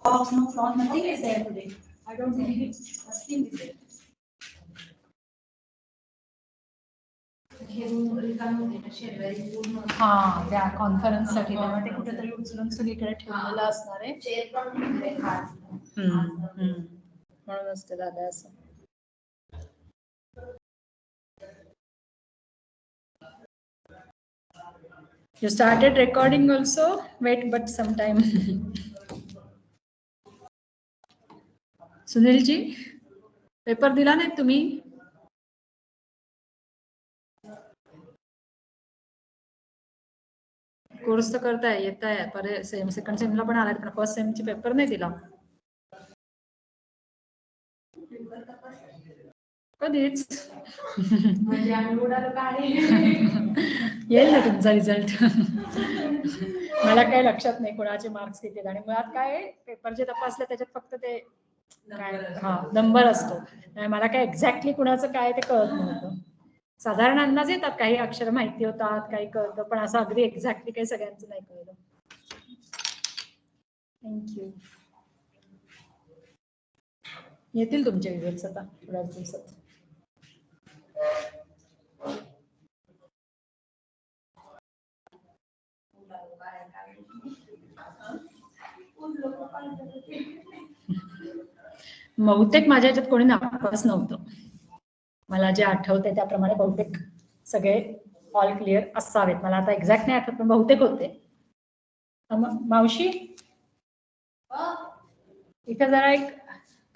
Box, no floor, nothing is there today. I don't believe it. Nothing is there. हाँ त्या conference साठी तेव्हा ते कुठेतरी उचलून सगळीकडे ठेवलेलं असणार आहे. म्हणूनच ते झालं असं. You started recording also? Wait, but some time. Sunil ji, paper दिला नाही तुम्ही? कोर्स तर करताय, येताय, पर सेकंड सेमला पण आलाय, पण फर्स्ट सेमची पेपर नाही दिला. कधीच. येईल ना तुमचा रिझल्ट. मला काही लक्षात नाही कोणाचे मार्क्स किती, आणि मुळात काय पेपर जे तपासले त्याच्यात फक्त ते काय नंबर असतो. मला काय एक्झॅक्टली कुणाचं काय ते कळत नव्हतं. साधारण अंदाज येतात, काही अक्षर माहिती होतात, काही कळतं, पण असं अगदी एक्झॅक्टली काही सगळ्यांचं नाही कळलं. थँक्यू. येतील तुमचे रिझल्ट आता थोड्याच दिवसात. बहुतेक माझ्या ह्याच्यात कोणी नापास नव्हतं. मला जे आठवते त्याप्रमाणे बहुतेक सगळे ऑल क्लिअर असावेत. मला आता एक्झॅक्ट नाही आठवत, पण बहुतेक होते. मावशी इथे जरा एक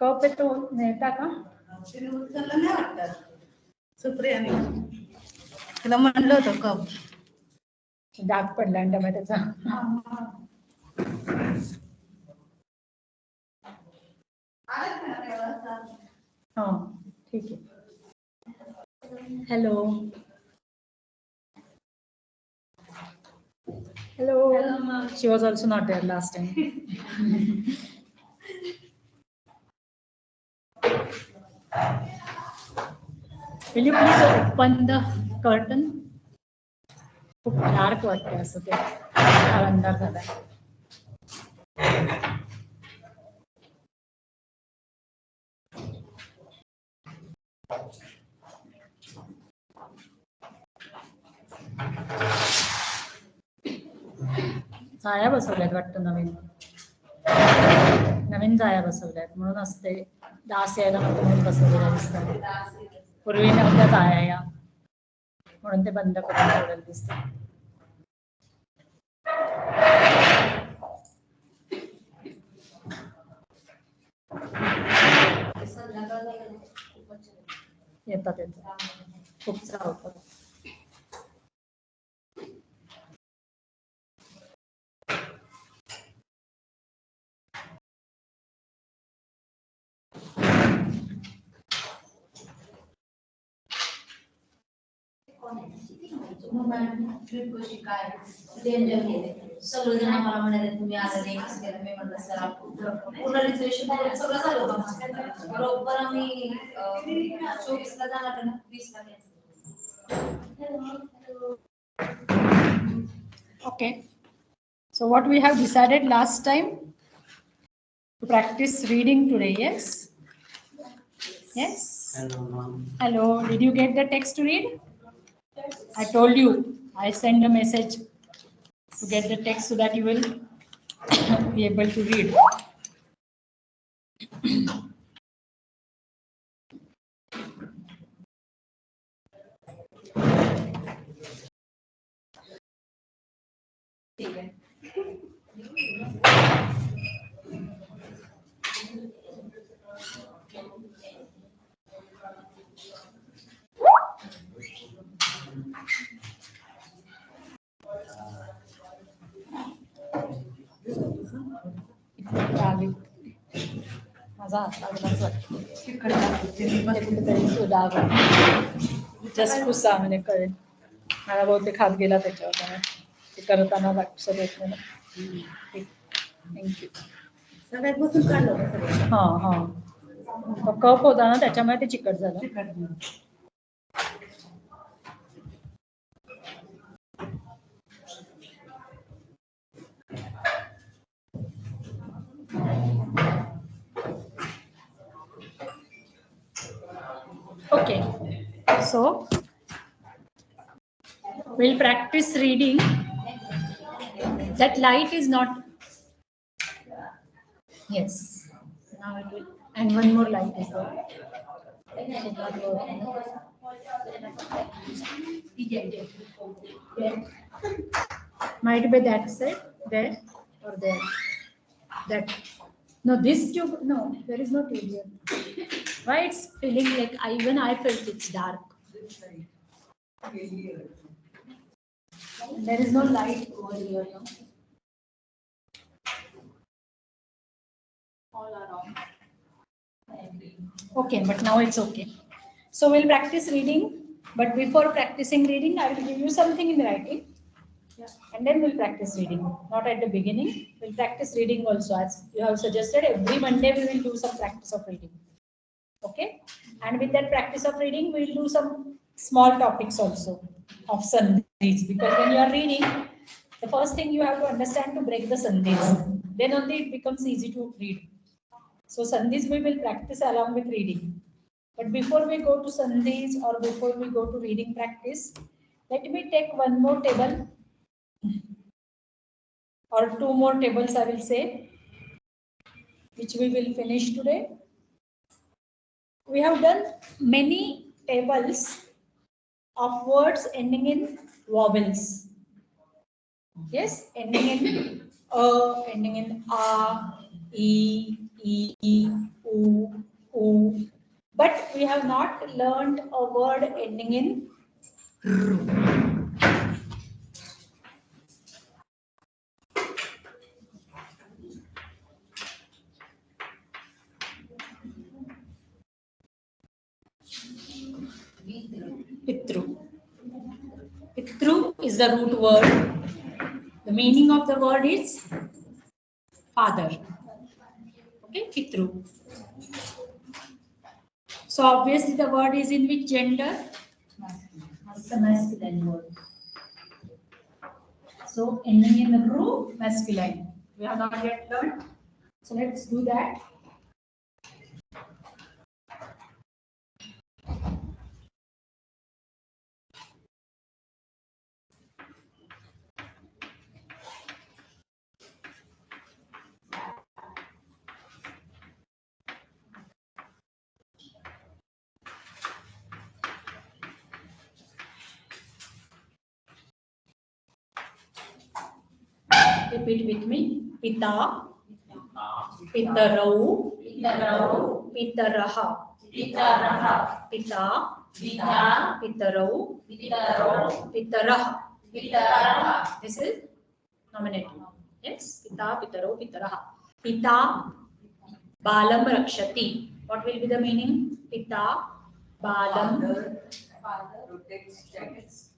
कप आहे, तो नेता का? नाही वाटत. सुप्रियाने तिला म्हणलं होतं कप. डाग पडला आणि टमाट्याचा. हा ठीक आहे. Hello hello. She was also not there last time. Will you please open the curtain? खूप डार्क वाटते असं, ते अंधार झालाय. जाळ्या बसवल्यात वाटतं, नवीन जाळ्या बसवल्यात, म्हणून असते डास यायला नको म्हणून बसवलेल्या दिसतात. पूर्वी नव्हत्या जाळ्या या, म्हणून ते बंद करून ठेवलेलं दिसतं. येतात खूप चावतात. सगळेजण आम्हाला म्हणाले तुम्ही आला नाही, कसं केलं. मी म्हटलं सर पूर्ण रिझर्वेशन सगळं झालं होतं. बरोबर आम्ही 24ला जाणार ना, 20ला. Okay, so what we have decided last time to practice reading today. Yes, yes. Hello, did you get the text to read? I told you, I send a message to get the text so that you will be able to read. माझा हात लागलाच वाटतो. Just Pusa म्हणजे कळेल. मला बहुतेक हात गेला त्याच्यावर, ते करताना लक्ष देत नाही. थँक्यू. सगळ्यात बसून काढलं. हा हा, तो कप होता ना त्याच्यामुळे ते चिकट झालं. Okay, so we'll practice reading. That light is not. Yes. Now it will. And one more light is there. It is not working. Yeah. Might be that side, there, or there. That. No, this tube. No, there is no tube here. Why it's feeling like even I felt it's dark. There is no light over here. No? All around. Okay, but now it's okay. So we'll practice reading. But before practicing reading, I will give you something in writing. Yeah. And then we'll practice reading. Not at the beginning. We'll practice reading also. As you have suggested, every Monday we will do some practice of reading. Okay. And with that practice of reading, we'll do some small topics also of sandhis. Because when you are reading, the first thing you have to understand to break the sandhis. Then only it becomes easy to read. So sandhis we will practice along with reading. But before we go to sandhis or before we go to reading practice, let me take one more table or two more tables I will say, which we will finish today. We have done many tables of words ending in vowels. Yes, ending in ending in a, e, u. But we have not learned a word ending in pitru. Pitru is the root word. The meaning of the word is father. Okay, pitru. So obviously the word is in which gender? It's a masculine word. So ending in the ru, masculine. We have not yet learned. So let's do that. Repeat with me. Pita, pitarau, pitaraha, pita, pitarau, pitaraha. This is nominative. Yes, pita, pitarau, pitaraha. Pita, balam rakshati. What will be the meaning? Pita, balam.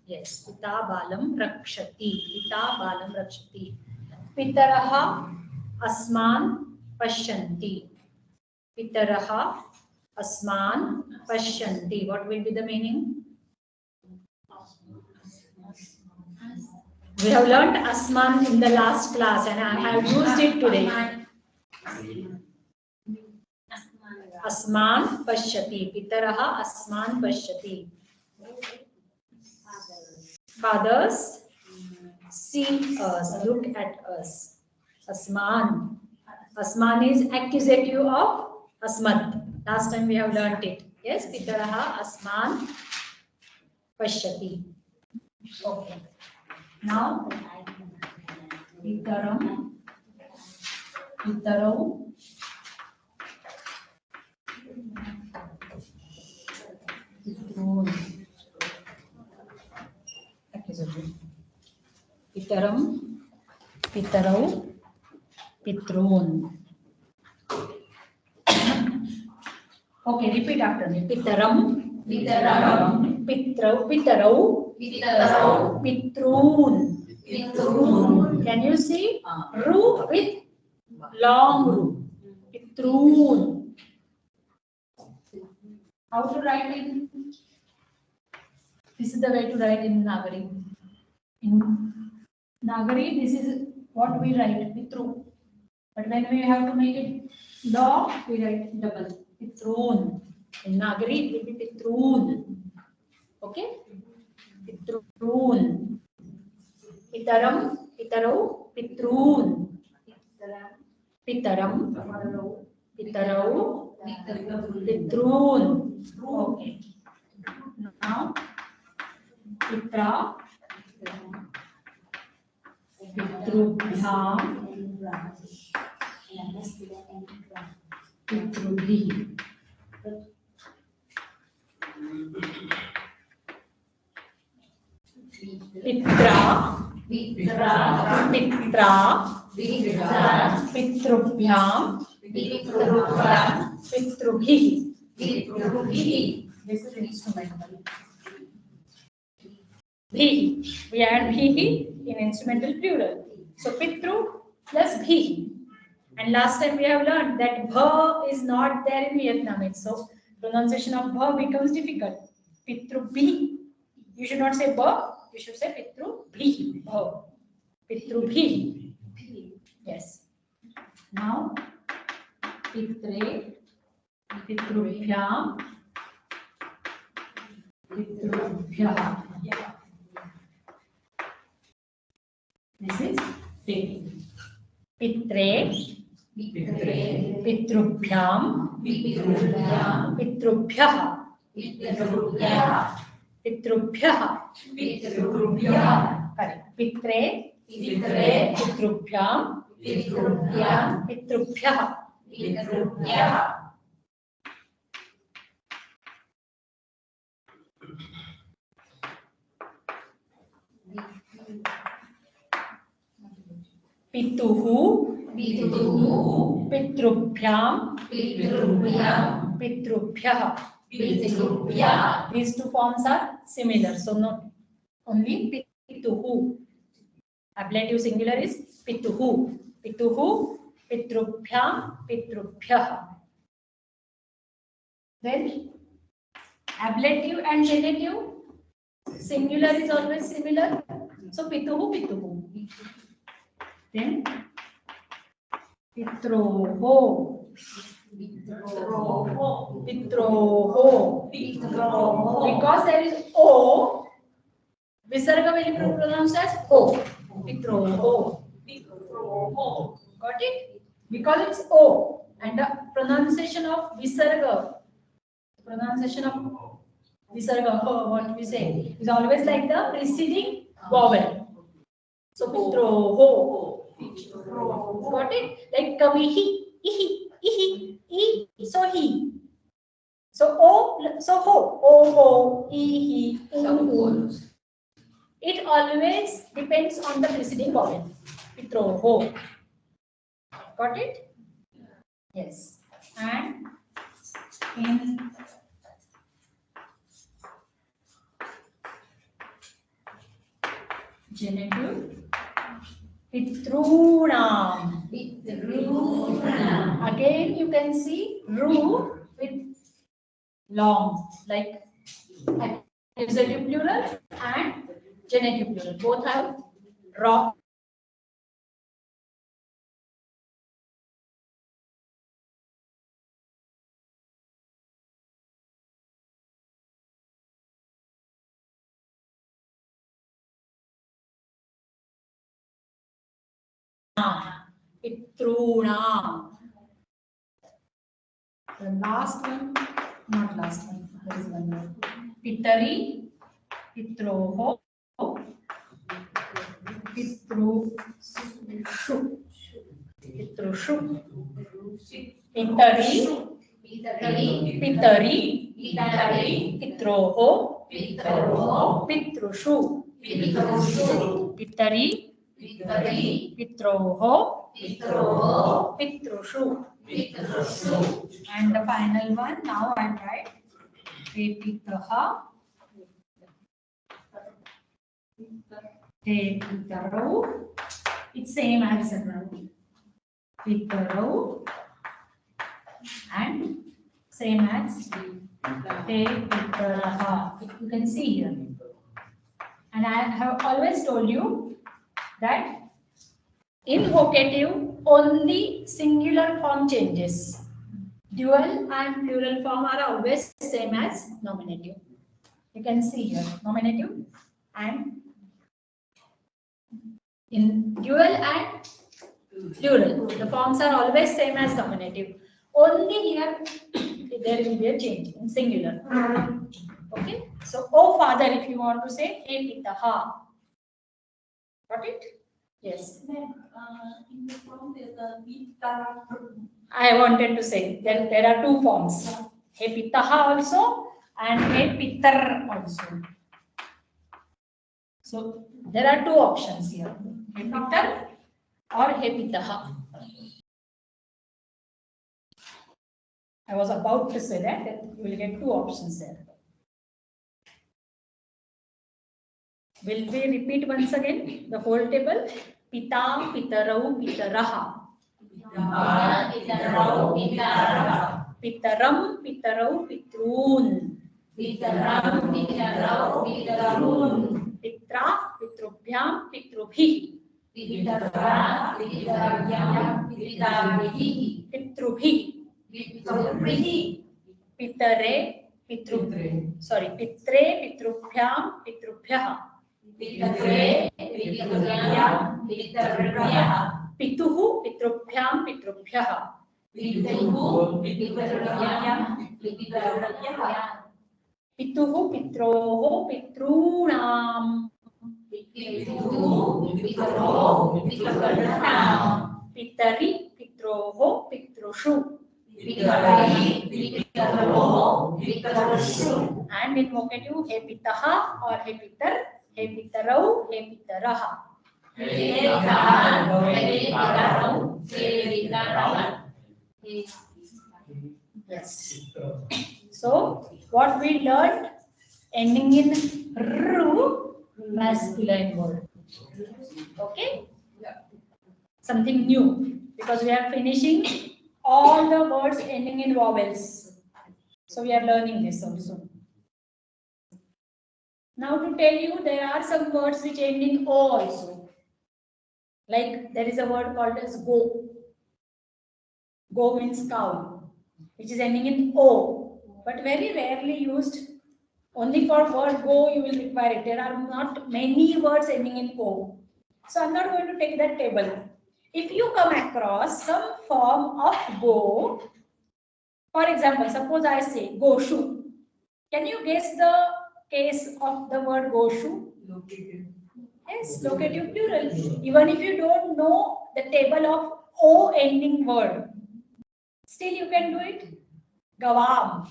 Yes, pita balam rakshati. Pita balam rakshati. Pitaraha asman pashyanti. Pitaraha asman pashyanti. What will be the meaning? We have learned asman in the last class and I have used it today. Asman pashyati. Pitaraha asman pashyati. Fathers see us, look at us. Asman. Asman is accusative of asmat. Last time we have learnt it. Yes, pitaraha asman pashyati. Okay. Now, pitaram, pitarau, pitrun. Accusative. Pitaram, pitarau, pitrun. Okay, repeat after me. Pitaram, pitrau, pitrun. Can you see? Ru with long ru. Pitrun. How to write in? This is the way to write in Nagari. In Nagari, this is what we write, pitru. But when we have to make it long, we write double, pitrun. In Nagari, it will be Pitrun. Okay? Pitrun. Pitaram, Pitarau, Pitrun. Pitaram, Pitarau, Pitrun. Okay. Now, Pitra, Pitrubhyam, Pitrubhi. Pitra, Pitrubhyam, Pitrubhi. This is instrumental. Bhi. We add bhi in instrumental plural. So Pitru plus bhi. And last time we have learned that bha is not there in Vietnamese. So pronunciation of bha becomes difficult. Pitru bhi. You should not say ba. You should say Pitru bhi. Bha. Pitru bhi. Yes. Now Pitre, Pitrubhyam, Pitrubhyah. This is Pit. Pitre, Pitrubhyam, Pitrubhyah, Pitrubhyah. Correct. Pitre, Pitrubhyam, Pitrubhyah. Pituhu, Pitrubhyam, Pitrubhyah. These two forms are similar, so not only Pituhu. Ablative singular is Pituhu. Pituhu, Pitrubhyam, Pitrubhyah. Then ablative and genitive singular is always similar, so Pituhu, Pituhu. Then Pitroho, Pitroho. Because there is O, Visarga will be pronounced as O. Pitroho. Got it? Because it's O, and the pronunciation of Visarga, what we say, is always like the preceding vowel. So Pitroho. Got it? Like kavihi, ihi, ihi, so he. So o, so ho, ho, ihi, uhu. It always depends on the preceding vowel. Pitroho. Got it? Yes. And in genitive, Pitrunam. Again, you can see ru with long, like accusative plural and genitive plural. Both have raw. Pitrunam. The last one, not last one, there is one more. Pitari, Pitroho, Pitrushu, Pitrushu, Pitari, Pitroho, Pitrushu, Pitari, Pitroho, Pitrushu. And the final one, now I write Petitaha, Petitaro. It's same as Pitaro and same as Petitaraha. You can see here. And I have always told you that in vocative only singular form changes. Dual and plural form are always same as nominative. You can see here nominative and in dual and plural. The forms are always same as nominative. Only here there will be a change in singular. Okay. So, oh father, if you want to say, hey pitaha. Got it? Yes. In the form there's a pita. I wanted to say that there are two forms. Hey pitaha also and hey pitar also. So there are two options here. Hey pitar or hey pitaha. I was about to say that you will get two options there. Will we repeat once again the whole table? Pita, pitarau, pitaraha. Pita, pitarau, pitaraha. Pitaram, pitarau, pitrun. Pitaram, pitarau, pitrun. Pitra, pitrubhyam, pitrubhi. Pitra, pitrubhyam, pitrubhi. Pitrubhi. Pitare, pitre, pitrubhyam, pitrubhyah. Pitare, pitrubhyam, pitrubhyah. Pituhu, pitrubhyam, pitrubhyah. Pituhu, pitrubhyam, pitrubhyah. Pituhu, pitroho, pitrunam. Pituhu, pitroho, pitrunam. Pitari, pitroho, pitrushu. And in vocative, he pitaha or he pitar, he pitarau, he pitaraha. Yes. So, what we learned, ending in ru, masculine word. Okay? Something new, because we are finishing all the words ending in vowels. So we are learning this also. Now to tell you, there are some words which end in O also. Like there is a word called as go. Go means cow, which is ending in O, but very rarely used. Only for word go you will require it. There are not many words ending in O. So I'm not going to take that table. If you come across some form of go, for example, suppose I say goshu. Can you guess the case of the word goshu? Locative. Yes, locative plural. Even if you don't know the table of O ending word, still you can do it. Gavam.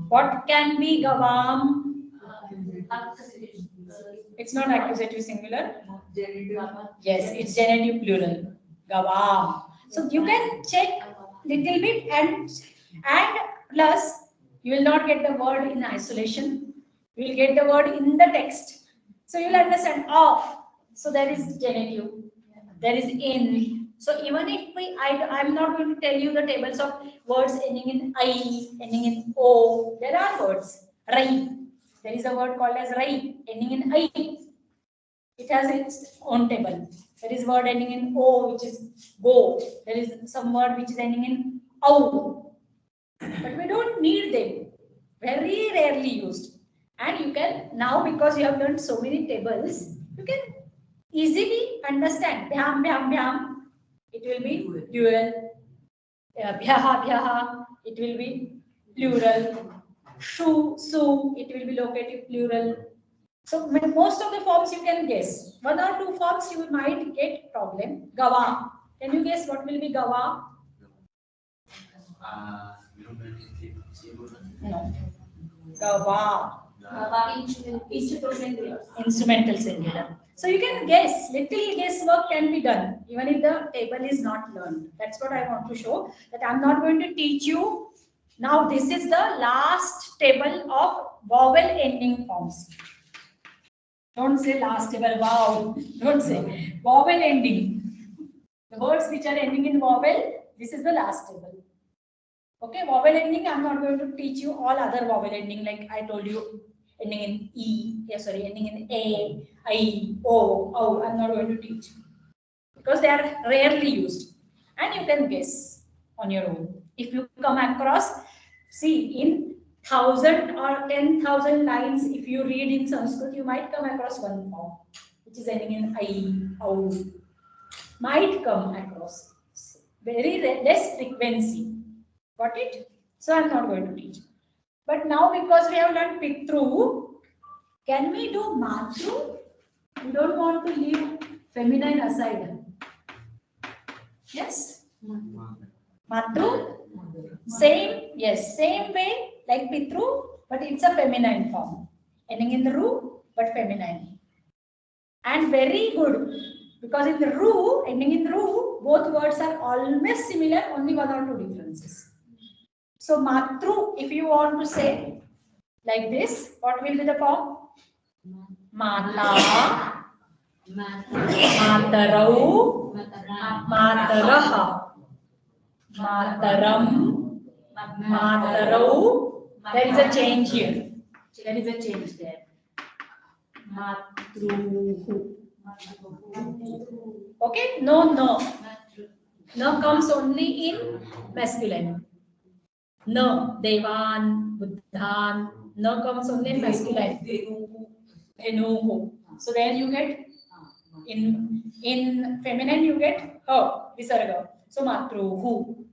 What can be gavam? It's not accusative singular. Yes, it's genitive plural. Gavam. So you can check little bit and plus you will not get the word in isolation. You will get the word in the text. So you will understand of. So there is genitive. There is in. So even if I'm not going to tell you the tables of words ending in I, ending in O. There are words. Rai. There is a word called as Rai, ending in I. It has its own table. There is word ending in O, which is go. There is some word which is ending in au. But we don't need them. Very rarely used. And you can, now because you have learned so many tables, you can easily understand. Bhyam, bhyam, bhyam. It will be dual. Bhyaha, bhyaha. It will be plural. Shu, su. It will be locative plural. So most of the forms you can guess. One or two forms you might get problem. Gawa. Can you guess what will be gawa? No. Gawa. Instrumental singular. So you can guess. Little guesswork can be done even if the table is not learned. That's what I want to show. That I'm not going to teach you. Now this is the last table of vowel ending forms. Don't say last table, wow. Don't say. Vowel ending. The words which are ending in vowel, this is the last table. Okay, vowel ending, I'm not going to teach you all other vowel ending like I told you, ending in E, ending in A, I, O, I'm not going to teach. Because they are rarely used. And you can guess. on your own. If you come across, see, in 1,000 or 10,000 lines, if you read in Sanskrit, you might come across one form, which is ending in I, au. Might come across. Very less frequency. Got it? So I'm not going to teach. But now because we have learned Pitru, can we do Matru? We don't want to leave feminine aside. Yes? Matru? Same, yes, same way like Pitru, but it's a feminine form. Ending in the Ru, but feminine. And very good, because in the Ru, ending in the Ru, both words are almost similar, only one or two differences. So Matru, if you want to say like this, what will be the form? Mata, Matarau, Mataraha, Mataram, Matarau. There is a change here. There is a change there. Matruhu. Okay? No, no. No comes only in masculine. No, Devan, Buddhan. No comes only in masculine. Enuhu. So there you get in feminine you get her, visarga. So matruhu.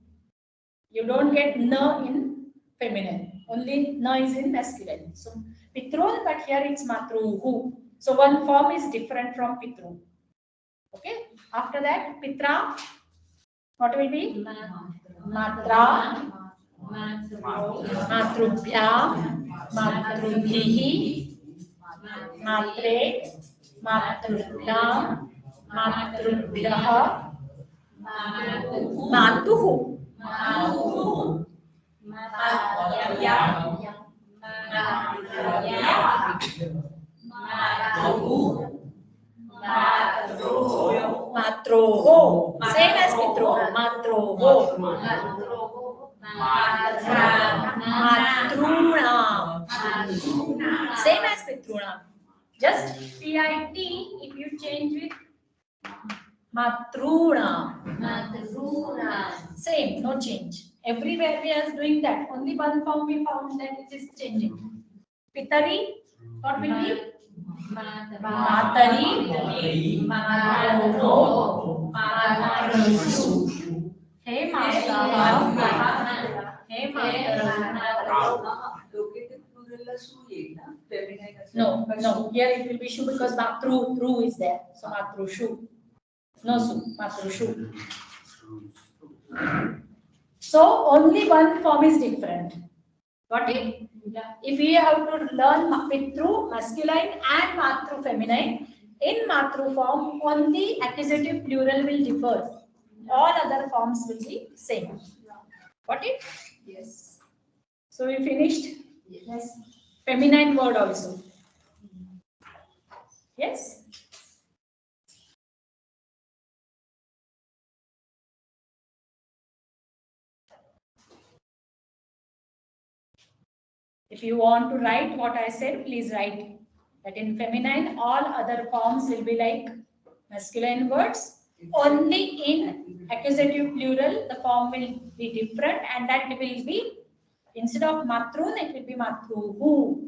You don't get na in feminine. Only na is in masculine. So pitrul, but here it's matruhu. So one form is different from pitru. Okay. After that, pitra. What will be? Matra. Matrubhya. Matrubhihi. Matre. Matrubhyam. Matrubhyaha. Matuhu. Matroho. Same as Pitroho. Matroho. Matrunam. Same as Pitrunam. Just PIT if you change with Matrunam. Same, no change. Everywhere we are doing that. Only one form we found that it is changing. Pitari, what will be? Matari. Mataroho. Matarushu. Hey Mata. Hey Mataru. No, no. Here it will be shu because matru is there. So matrushu. No su, matrushu. So only one form is different. Got it? Yeah. If we have to learn Pitru masculine and Matru feminine, in Matru form only accusative plural will differ. All other forms will be same. Got it? Yes. So we finished? Yes. Feminine word also. Yes? If you want to write what I said, please write that in feminine, all other forms will be like masculine words. Only in accusative plural, the form will be different, and that will be, instead of matrun, it will be matruhu.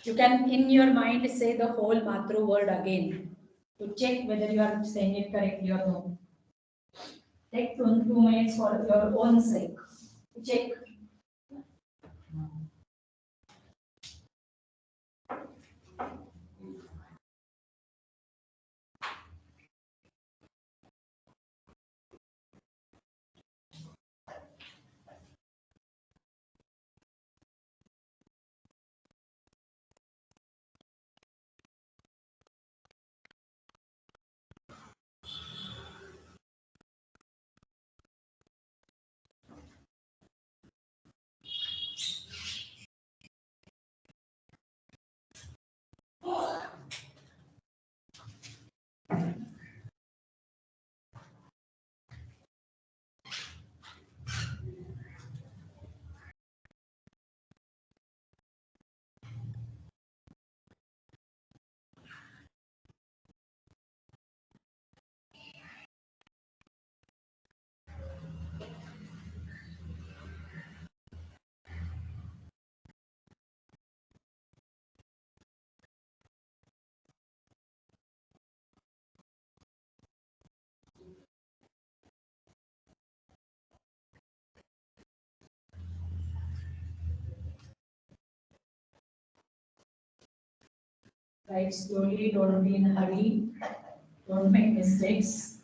You can, in your mind, say the whole matru word again to check whether you are saying it correctly or no. Take 2 minutes for your own sake. Check. Write slowly, don't be in a hurry, don't make mistakes.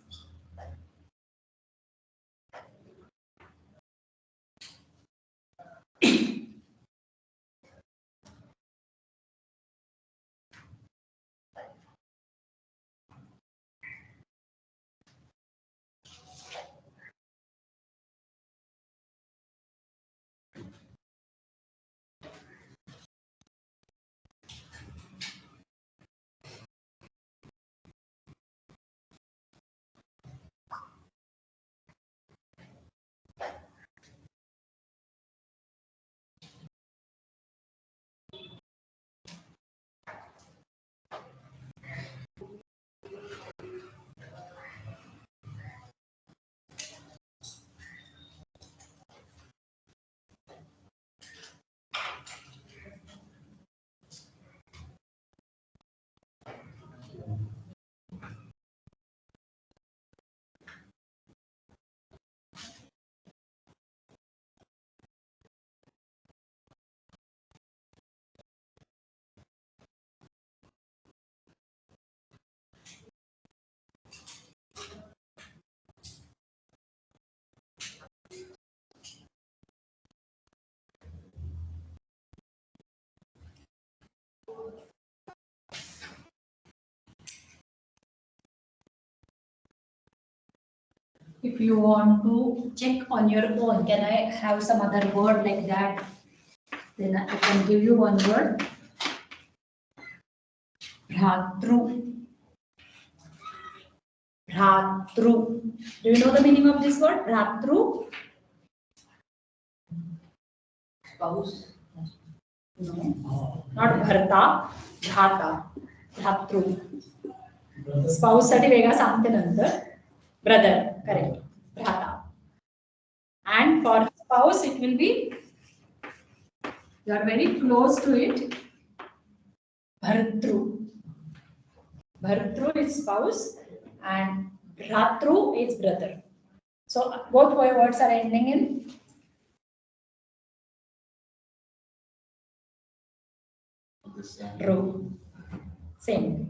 If you want to check on your own, can I have some other word like that? Then I can give you one word. Bhratru. Bhratru. Do you know the meaning of this word? Bhratru? Spouse. No. Not Bharta. Bhrata. Bhratru. Spouse साठी वेगळा सांगते नंतर. Brother. Correct. Bhrata. And for spouse, it will be, you are very close to it. Bhartru. Bhartru is spouse and Bhratru is brother. So both words are ending in Ru. Same.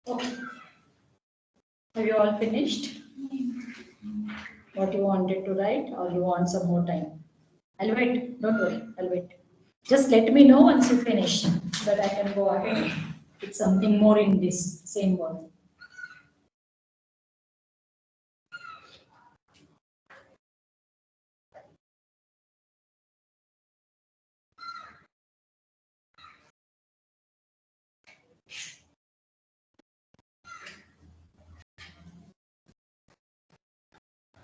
Okay. Have you all finished? What you wanted to write, or you want some more time? I'll wait. Don't worry. I'll wait. Just let me know once you finish so that I can go ahead with something more in this same one.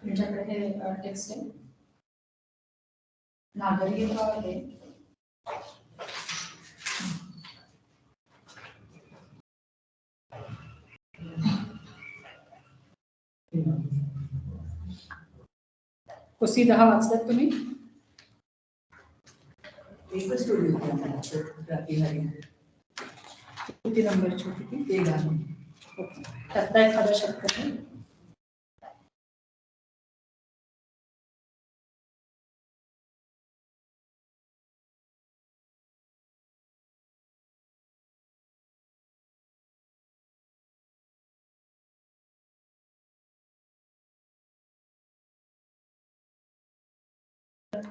तुमच्याकडे हे text आहे, नागरिकता आहे. कुसी 10 वाचलात तुम्ही? एकच story होती प्रातिहारी. किती नंबरची होती ती? ते गाणं. ओके. त्यातला एखादा शब्द आहे?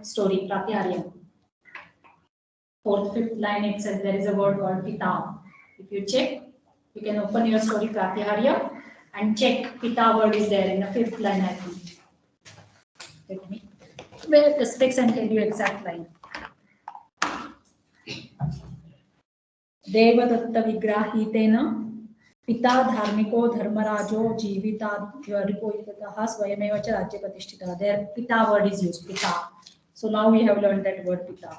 Story Pratyarya. 4th, 5th line it says there is a word called Pita. If you check, you can open your story Pratyarya and check Pita word is there in the 5th line, I think. Let me wear the specs and tell you exact line. Devdutt विग्राहीतेन पिता धार्मिको धर्मराजो जीविताद्यरिपोतः स्वयमेव च राज्य प्रतिष्ठितः. There Pita word is used, Pita. So now we have learned that word Pita.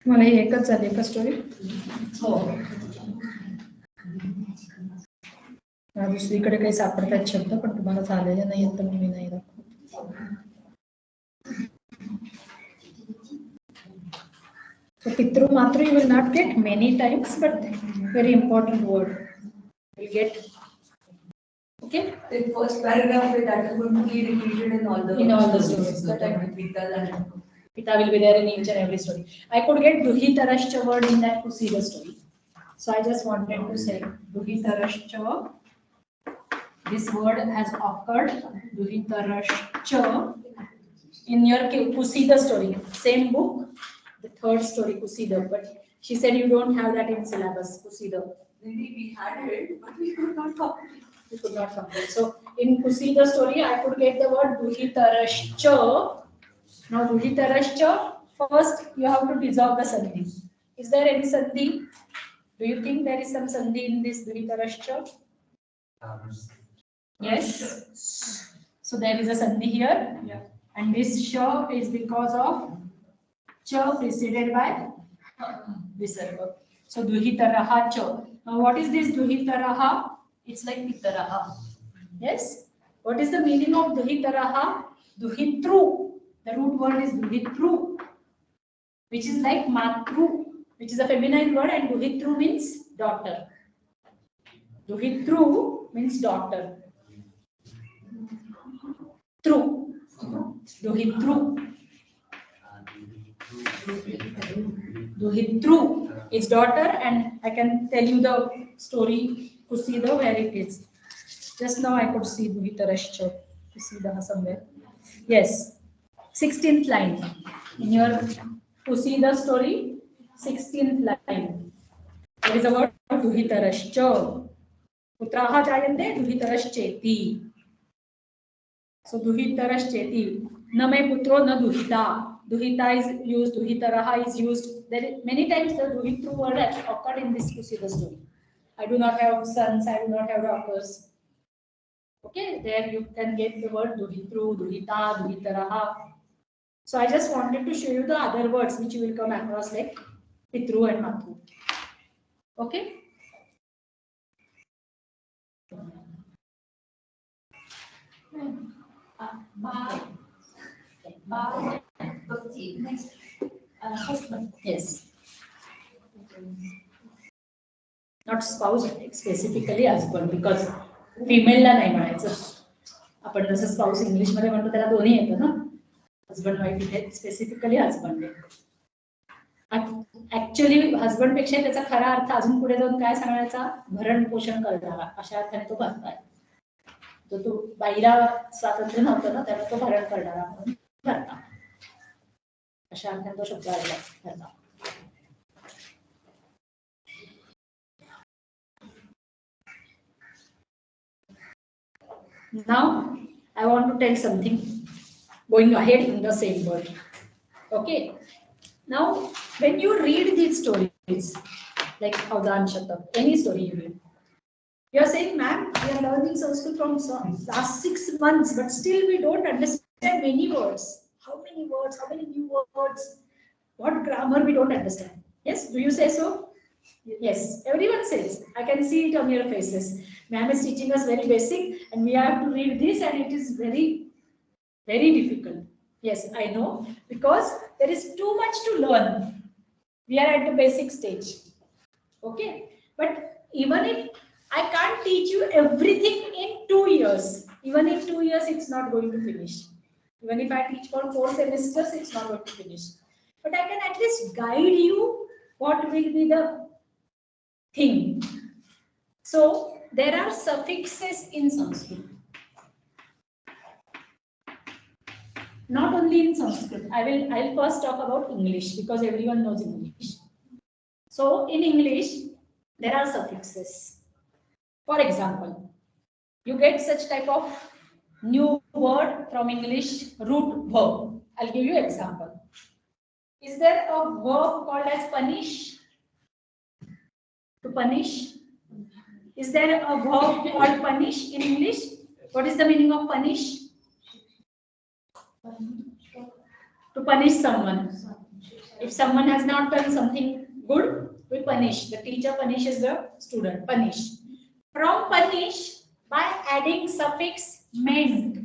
मला ही एकच झाली का story? हो. दुसरीकडे काही सापडतात शब्द पण तुम्हाला झालेले नाही तर मी नाही दाखवत. So Pitru Matru you will not get many times, but very important word you will get. Okay. The first paragraph that is going to be repeated in all the stories. That I will Pita and Pita will be there in each and every story. I could get Duhitarashcha word in that Kusida story. So I just wanted to say Duhitarashcha. This word has occurred, Duhitarashcha, in your Kusida story. Same book, the 3rd story, Kusida. But she said you don't have that in syllabus, Kusida. Maybe we had it, but we could not complete. We could not complete. So in Kusida story, I could get the word Duhitarashcha. Now Duhitarashcha, first you have to dissolve the sandhi. Is there any sandhi? Do you think there is some sandhi in this Duhitarashcha? Yes. So there is a sandhi here. Yeah. And this sha is because of cha preceded by visarga. So Duhitaraha cha. Now what is this Duhitaraha? It's like Pitaraha. Yes. What is the meaning of Duhitaraha? Duhitru. The root word is Duhitru, which is like Matru, which is a feminine word, and Duhitru means daughter. Duhitru means daughter. True. Duhitru. Duhitru is daughter, and I can tell you the story Kusida where it is. Just now I could see Duhitarashcha Kusida somewhere. Yes. 16th line. In your Kusida story, 16th line. There is a word Duhitarashcha. Putraha jayante Duhitarashcheti. So duhitarashcheti. Na me putro na duhita. Duhita is used. Duhitaraha is used. There is, many times the duhitru word occurred in this Kusida story. I do not have sons. I do not have daughters. Okay, there you can get the word duhitru, duhita, duhitaraha. So I just wanted to show you the other words which you will come across like pitru and matru. Okay. Next. Husband. Yes. Not spouse, specifically husband, because female ला नाही म्हणायचं. आपण जसं spouse English मध्ये म्हणतो त्याला दोन्ही येतं ना, हस्बंड वाईफ इथे स्पेसिफिकली हस्बंड आहे. ऍक्च्युअली हस्बंड पेक्षा त्याचा खरा अर्थ अजून पुढे जाऊन काय सांगायचा, भरण पोषण करणारा अशा अर्थाने तो भरताय. तो बाईला स्वातंत्र्य नव्हतं ना, त्याला तो भरण करणारा म्हणून भरता अशा अर्थाने तो शब्द आलेला भरता. Now, I want to tell something going ahead in the same word. Okay. Now, when you read these stories, like Avdan Shatak, any story you read, you are saying, ma'am, we are learning Sanskrit from last 6 months, but still we don't understand many words. How many words? How many new words? What grammar we don't understand? Yes, do you say so? Yes, everyone says. I can see it on your faces. Ma'am is teaching us very basic and we have to read this and it is very, very difficult. Yes, I know, because there is too much to learn. We are at the basic stage. Okay, but even if I can't teach you everything in 2 years, even in 2 years it's not going to finish. Even if I teach for 4 semesters, it's not going to finish. But I can at least guide you what will be the thing. So there are suffixes in Sanskrit. Not only in Sanskrit. I'll first talk about English because everyone knows English. So in English, there are suffixes. For example, you get such type of new word from English, root verb. I'll give you an example. Is there a verb called as punish? To punish? Is there a verb called punish in English? What is the meaning of punish? To punish someone. If someone has not done something good, we punish. The teacher punishes the student. Punish. From punish, by adding suffix ment.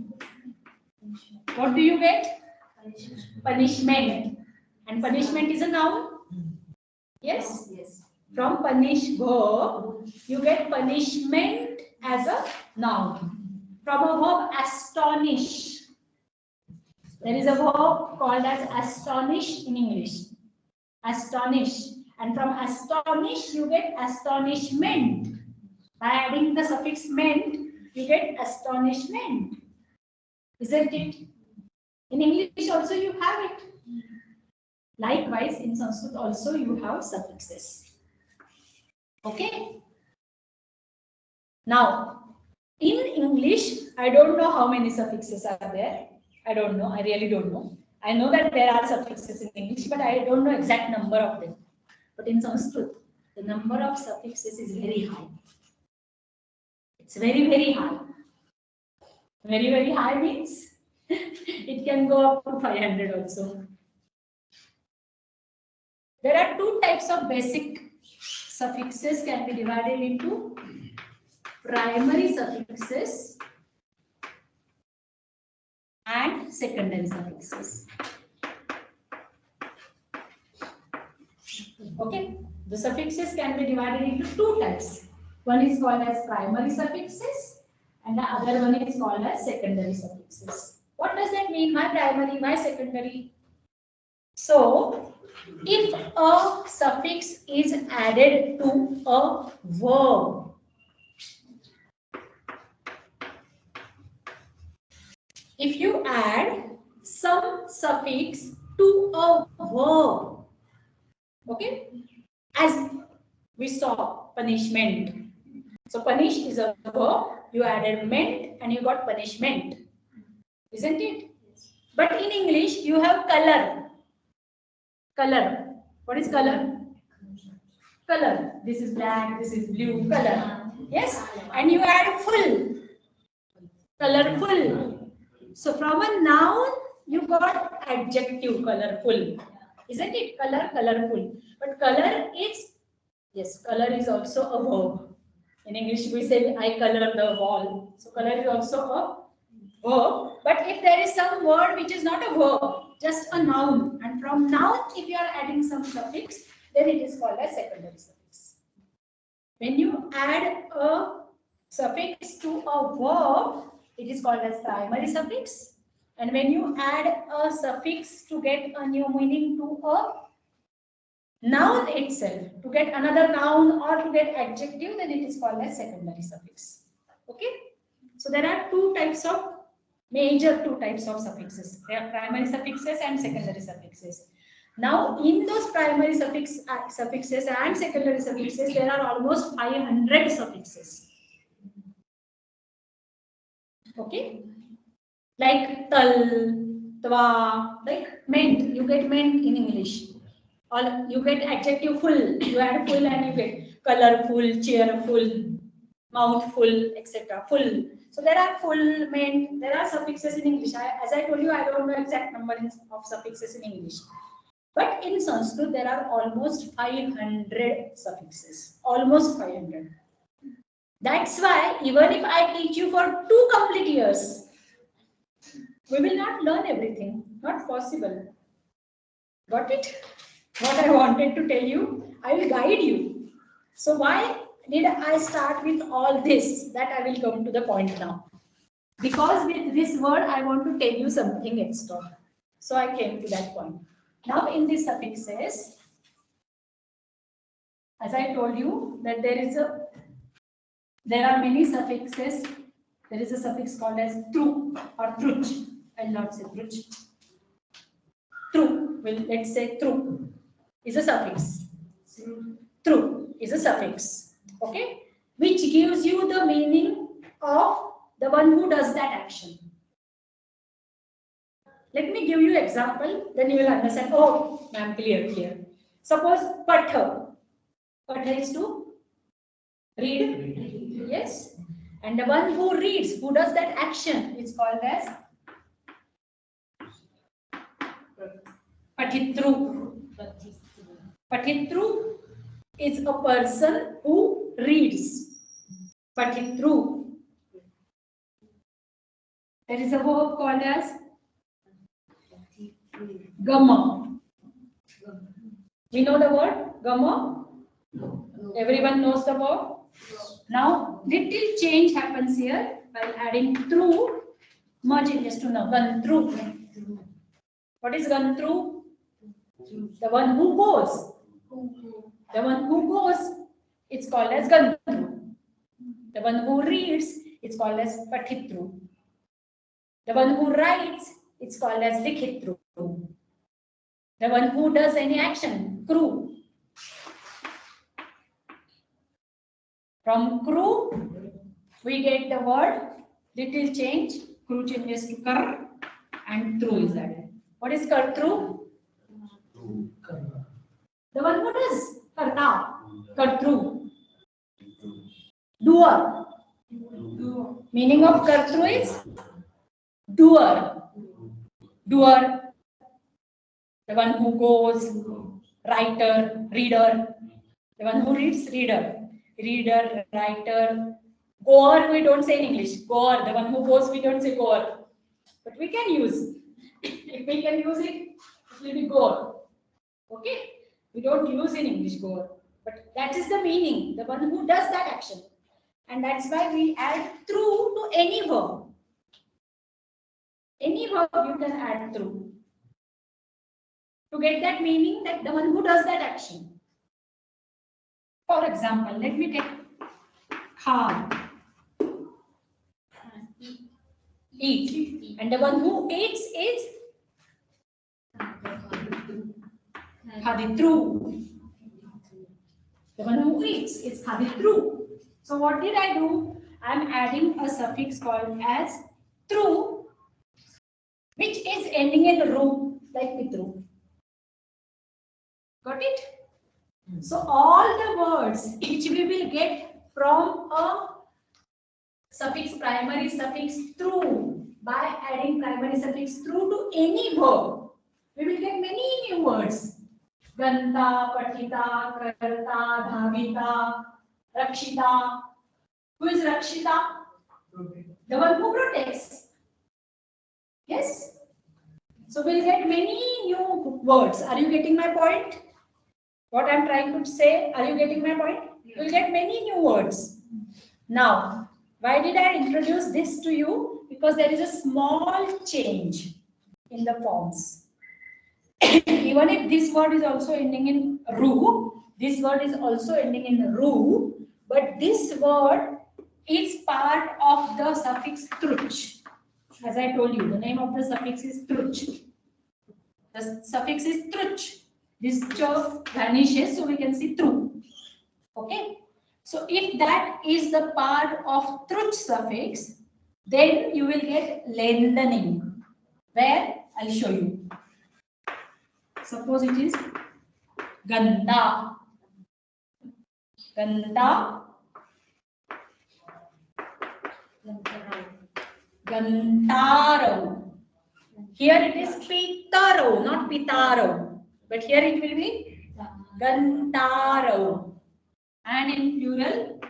What do you get? Punishment. And punishment is a noun. Yes? Yes. From punish verb, you get punishment as a noun. From a verb astonish. There is a verb called as astonish in English. Astonish. And from astonish, you get astonishment. By adding the suffix ment, you get astonishment. Isn't it? In English also you have it. Likewise, in Sanskrit also you have suffixes. Okay? Now, in English, I don't know how many suffixes are there. I don't know. I really don't know. I know that there are suffixes in English, but I don't know exact number of them. But in Sanskrit, the number of suffixes is very high. It's very, very high. Very, very high means it can go up to 500 also. There are two types of basic suffixes can be divided into primary suffixes and secondary suffixes. Okay, the suffixes can be divided into two types. One is called as primary suffixes and the other one is called as secondary suffixes. What does that mean? Why primary? Why secondary? So, if a suffix is added to a verb, if you add some suffix to a verb, okay, as we saw punishment. So punish is a verb, you added ment and you got punishment. isn't it? But in English, you have color. Color. What is color? Color. This is black, this is blue, color. Yes? And you add full. Colorful. So from a noun, you got adjective colorful. Isn't it? Color, colorful. But color is, yes, color is also a verb. In English, we say, I color the wall. So color is also a verb. But if there is some word which is not a verb, just a noun, and from noun, if you are adding some suffix, then it is called as secondary suffix. When you add a suffix to a verb, it is called as primary suffix. And when you add a suffix to get a new meaning to a noun itself, to get another noun or to get adjective, then it is called as secondary suffix. Okay? So there are major two types of suffixes. There are primary suffixes and secondary suffixes. Now, in those primary suffixes and secondary suffixes, there are almost 500 suffixes. Okay? Like tal, twa, like meant. You get meant in English. Or you get adjective full. You add full and you get colorful, cheerful, mouthful, etc. Full. So there are full, meant. There are suffixes in English. As I told you, I don't know exact number of suffixes in English. But in Sanskrit, there are almost 500 suffixes. Almost 500. That's why even if I teach you for 2 complete years, we will not learn everything. Not possible. Got it? What I wanted to tell you, I will guide you. So why did I start with all this? That I will come to the point now. Because with this word, I want to tell you something extra. So I came to that point. Now in these suffixes, as I told you that there are many suffixes. There is a suffix called as tru or truch. I'll not say truch. Tru, let's say tru is a suffix. Tru is a suffix. Okay? Which gives you the meaning of the one who does that action. Let me give you example, then you will understand. Oh, ma'am, clear. Suppose patha. Patha is to read. Yes. And the one who reads, who does that action, is called as patitru. Patitru is a person who reads. Patitru. There is a verb called as gama. We know the word gama? Everyone knows the word? Now, little change happens here by adding through, merge it to now. Gantru. What is gantru? The one who goes. The one who goes, it's called as gantru. The one who reads, it's called as patitru. The one who writes, it's called as likhitru. The one who does any action, kru. From kru, we get the word, little change, kru changes to kar, and thru is added. What is kartru? The one who does, karta, kartru. Doer. Meaning of kartru is doer. Doer. The one who goes, writer, reader. The one who reads, reader. Reader, writer. Goer, we don't say in English. Goer, the one who goes, we don't say goer. But we can use. If we can use it, it will be goer. Okay? We don't use in English goer. But that is the meaning. The one who does that action. And that's why we add through to any verb. Any verb you can add through. To get that meaning, that the one who does that action. For example, let me take kha. Eat. And the one who eats is khaditru. The one who eats is khaditru. So what did I do? I am adding a suffix called as tru which is ending in ru, like pitru. Got it? So all the words which we will get from a suffix, primary suffix through, by adding primary suffix through to any verb, we will get many new words. Ganta, Patita, Karta, Dhavita, Rakshita. Who is Rakshita? The one who protects. Yes? So we'll get many new words. Are you getting my point? What I'm trying to say? Are you getting my point? We'll get many new words. Now, why did I introduce this to you? Because there is a small change in the forms. Even if this word is also ending in ru, this word is also ending in ru, but this word is part of the suffix truch. As I told you, the name of the suffix is truch. The suffix is truch. This ch vanishes, so we can see tru. Okay. So if that is the part of truch suffix, then you will get lengthening. Where? I'll show you. Suppose it is Ganda. Ganda. Gantaro. Here it is Pitaro, not Pitaro. But here it will be Gantaro. And in plural,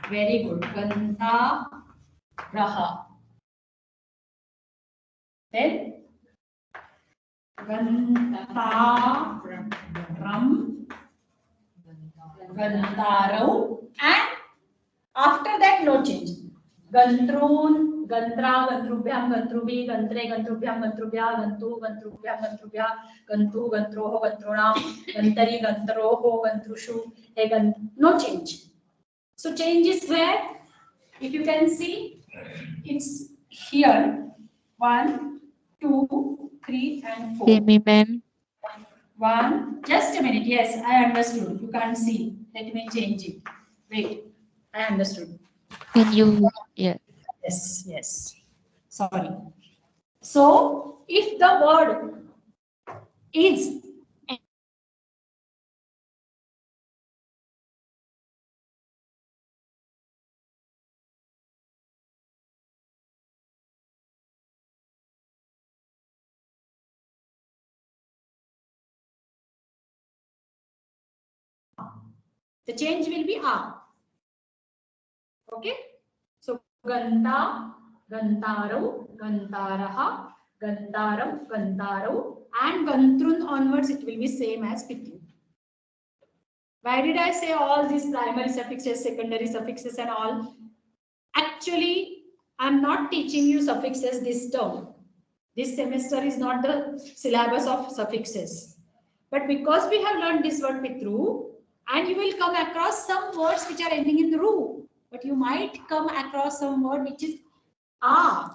very good. Ganta Raha. Then Gantaram, Gantaro, and after that no change. Gantrun, Gantra, Gantrubhyam, Gantrubi, Gantre, Gantrubhyam, Gantrubhya, Gantu, Gantrubhyam, Gantrubhya, Gantu, Gantroho, Gantrunam, Gantari, Gantaroho, Gantrushu, no change. So change is where, if you can see, it's here. 1, 2, 3, and 4. Hear me, ma'am? 1, just a minute. Yes, I understood. You can't see. Let me change it. Wait, I understood. Can you? Yeah. Yes, yes. Sorry. So, if the word is the change will be a. Okay. So, Ganta, Gantaro, Gantaraha, Gantaram, Gantaro, and Gantrun onwards, it will be same as Pitru. Why did I say all these primary suffixes, secondary suffixes, and all? Actually, I'm not teaching you suffixes this term. This semester is not the syllabus of suffixes. But because we have learned this word Pitru, and you will come across some words which are ending in ru, but you might come across some word which is a.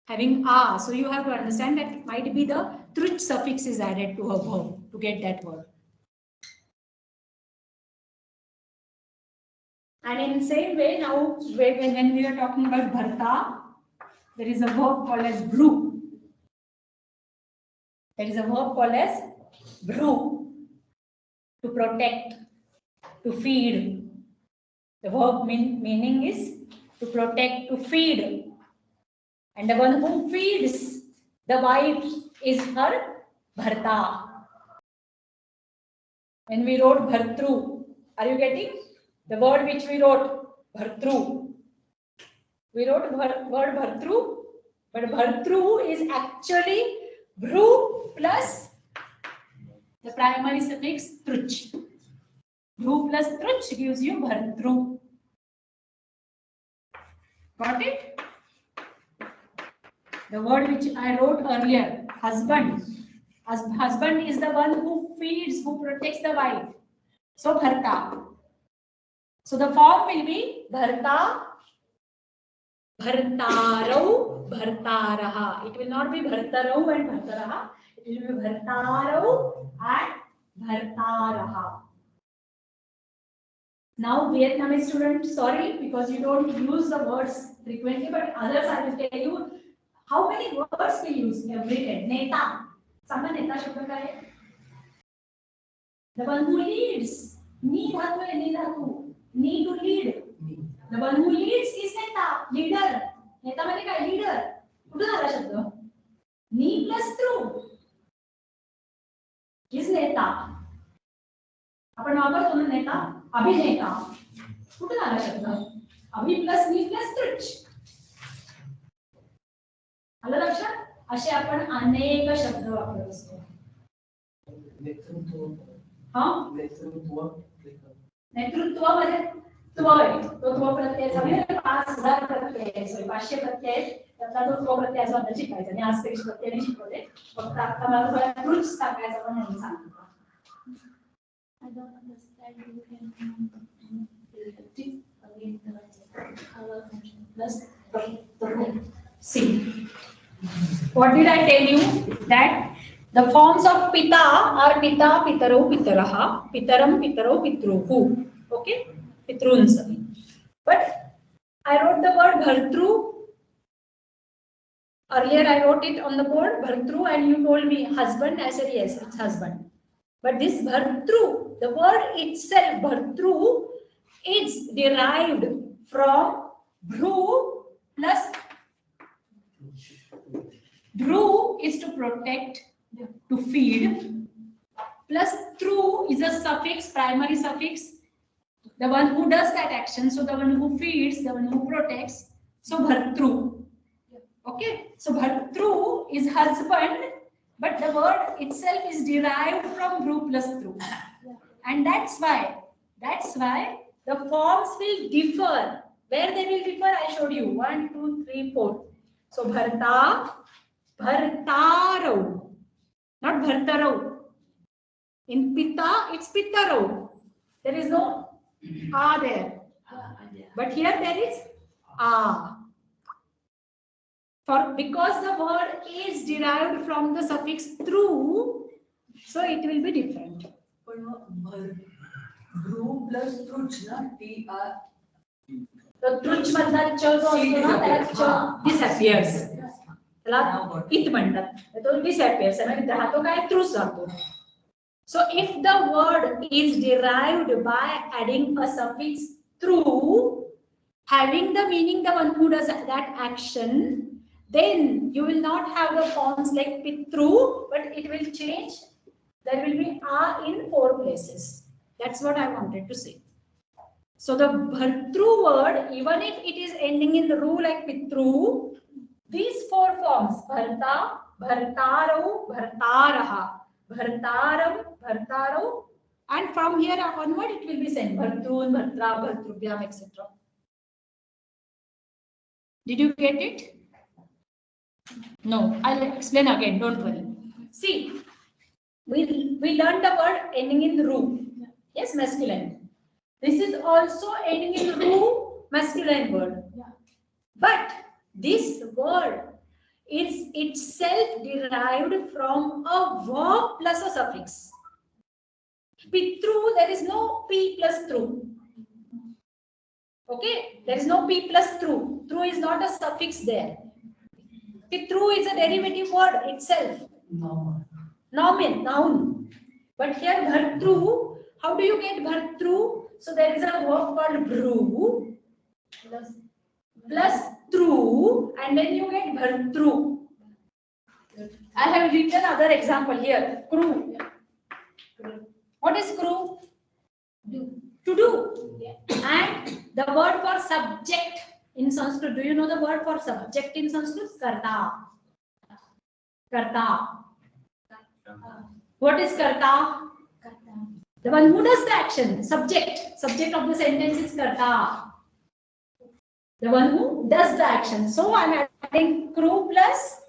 Having a. So you have to understand that it might be the truch suffix is added to a verb to get that word. And in the same way, now when we are talking about bharta, there is a verb called as brew. There is a verb called as brew, to protect, to feed. The verb meaning is to protect, to feed. And the one who feeds the wife is her bharta. When we wrote bhartru, are you getting? The word which we wrote, bhartru. We wrote word bhartru, but bhartru is actually bru plus the primary suffix truch. Bru plus truch gives you bhartru. Got it? The word which I wrote earlier, husband. Husband is the one who feeds, who protects the wife. So bharta. So the form will be bharta, bhartarau, bhartaraha. It will not be bhartarau and bhartaraha. It will be bhartarau and bhartaraha. Now Vietnamese students, sorry because you don't use the words frequently, but others I will tell you how many words we use every day. Neta. Someone neta शब्द काय आहे? The one who leads. Ni धातू आहे, ni धातू. Need to lead. The one who leads is neta, leader. नेता म्हणजे काय? Leader. कुठून आला शब्द? Ni plus through is नेता. आपण वापरतो ना नेता, अभिनेता. कुठून आला शब्द? अभि प्लस मी प्लस त्रुच. आलं लक्षात? असे आपण अनेक शब्द वापरत असतो. नेतृत्व म्हणजे तो प्रत्ययाचा म्हणजे 5000 प्रत्यय, सॉरी 500 प्रत्यय, त्यातला तो प्रत्ययाचा अर्थ शिकायचा. आणि आज पेक्ष प्रत्यय शिकवले. फक्त आता मला थोडा त्रुच सांगायचा पण म्हणून सांगितलं. I don't understand. You can again plus see. What did I tell you? That the forms of pita are pita, pitaro, pitaraha, pitaram, pitaro, pitruhu. Okay, pitruns. But I wrote the word bhartru. Earlier I wrote it on the board, bhartru, and you told me husband. I said yes, it's husband. But this bhartru, the word itself, bhartru, is derived from bhru plus bhru is to protect, to feed, plus tru is a suffix, primary suffix, the one who does that action, so the one who feeds, the one who protects, so bhartru. Okay, so bhartru is husband, but the word itself is derived from bhru plus tru, and that's why the forms will differ. Where they will differ, I showed you. 1, 2, 3, 4. So bharta, bhartarau, not bhartarau. In pita, it's pittarau. There is no a there, but here there is a. Because the word is derived from the suffix tru, so it will be different. Bhru plus truch na TR. The truch madla ch जो असतो ना त्याला च disappears. त्याला it म्हणतात. तो disappears आणि राहतो काय truch जातो. So if the word is derived by adding a suffix tru, having the meaning the one who does that action, then you will not have the forms like pitru, but it will change. There will be a in 4 places. That's what I wanted to say. So the bhartru word, even if it is ending in the ru like pitru, these 4 forms, bharta, bhartarau, bhartaraha, bhartaram, bhartarau, and from here onward it will be same, bhartrun, bhartra, bhartrubyam, etc. Did you get it? No, I'll explain again, don't worry. See, we learned the word ending in ru. Yes, masculine. This is also ending in ru, masculine word. But this word is itself derived from a verb plus a suffix. Pitru, there is no p plus tru. Okay, there is no p plus tru. Tru is not a suffix there. Pitru is a derivative word itself. Noun. But here bhartru, how do you get bhartru? So there is a verb called bhru plus tru, and then you get bhartru. I have written another example here. Kru. What is kru? To do. And the word for subject in Sanskrit. Do you know the word for subject in Sanskrit? Karta. Karta. What is karta? The one who does the action. Subject. Subject of the sentence is karta. The one who does the action. So I am adding kru plus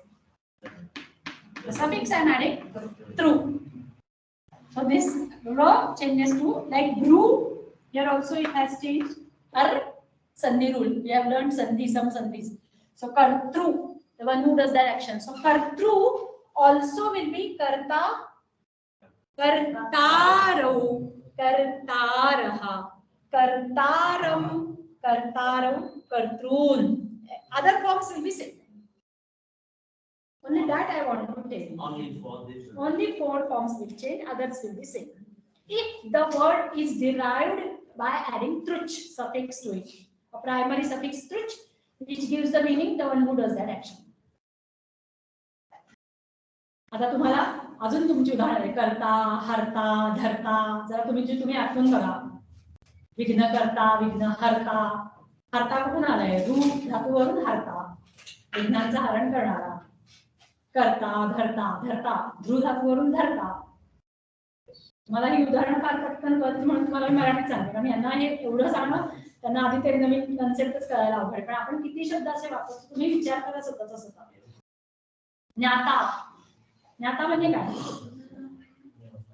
the suffix. I am adding tru. So this verb changes to like bru. Here also it has changed. Ar sandhi rule. We have learned sandhi, some sandhis. So kartru, the one who does that action. So kartru also will be karta, kartarau, kartaraha, कर्तारम, कर्तारम, कर्तॄन. Other forms will be same. Only that I want to tell you. Only 4 forms will change, others will be same. If the word is derived by adding truch suffix to it, a primary suffix truch, which gives the meaning the one who does that action. आता तुम्हाला अजून तुमची उदाहरण आहे, करता, हरता, धरता. जरा तुम्ही आठवून बघा. विघ्न करता, विघ्न हरता. हरता कुठून आलाय? रूप धातूवरून हरता, विघ्नांचं हरण करणारा. करता, धरता, धरता, ध्रू धातूवरून धरता. मला ही उदाहरण फार पटकन कळत म्हणून तुम्हाला मराठीत सांगते, कारण यांना हे एवढं सांगणं त्यांना आधी ते नवीन कन्सेप्टच कळायला अवघड. पण आपण किती शब्द असे वापरतो, तुम्ही विचार करा स्वतःचा स्वतः. ज्ञाता, ज्ञाता म्हणजे काय?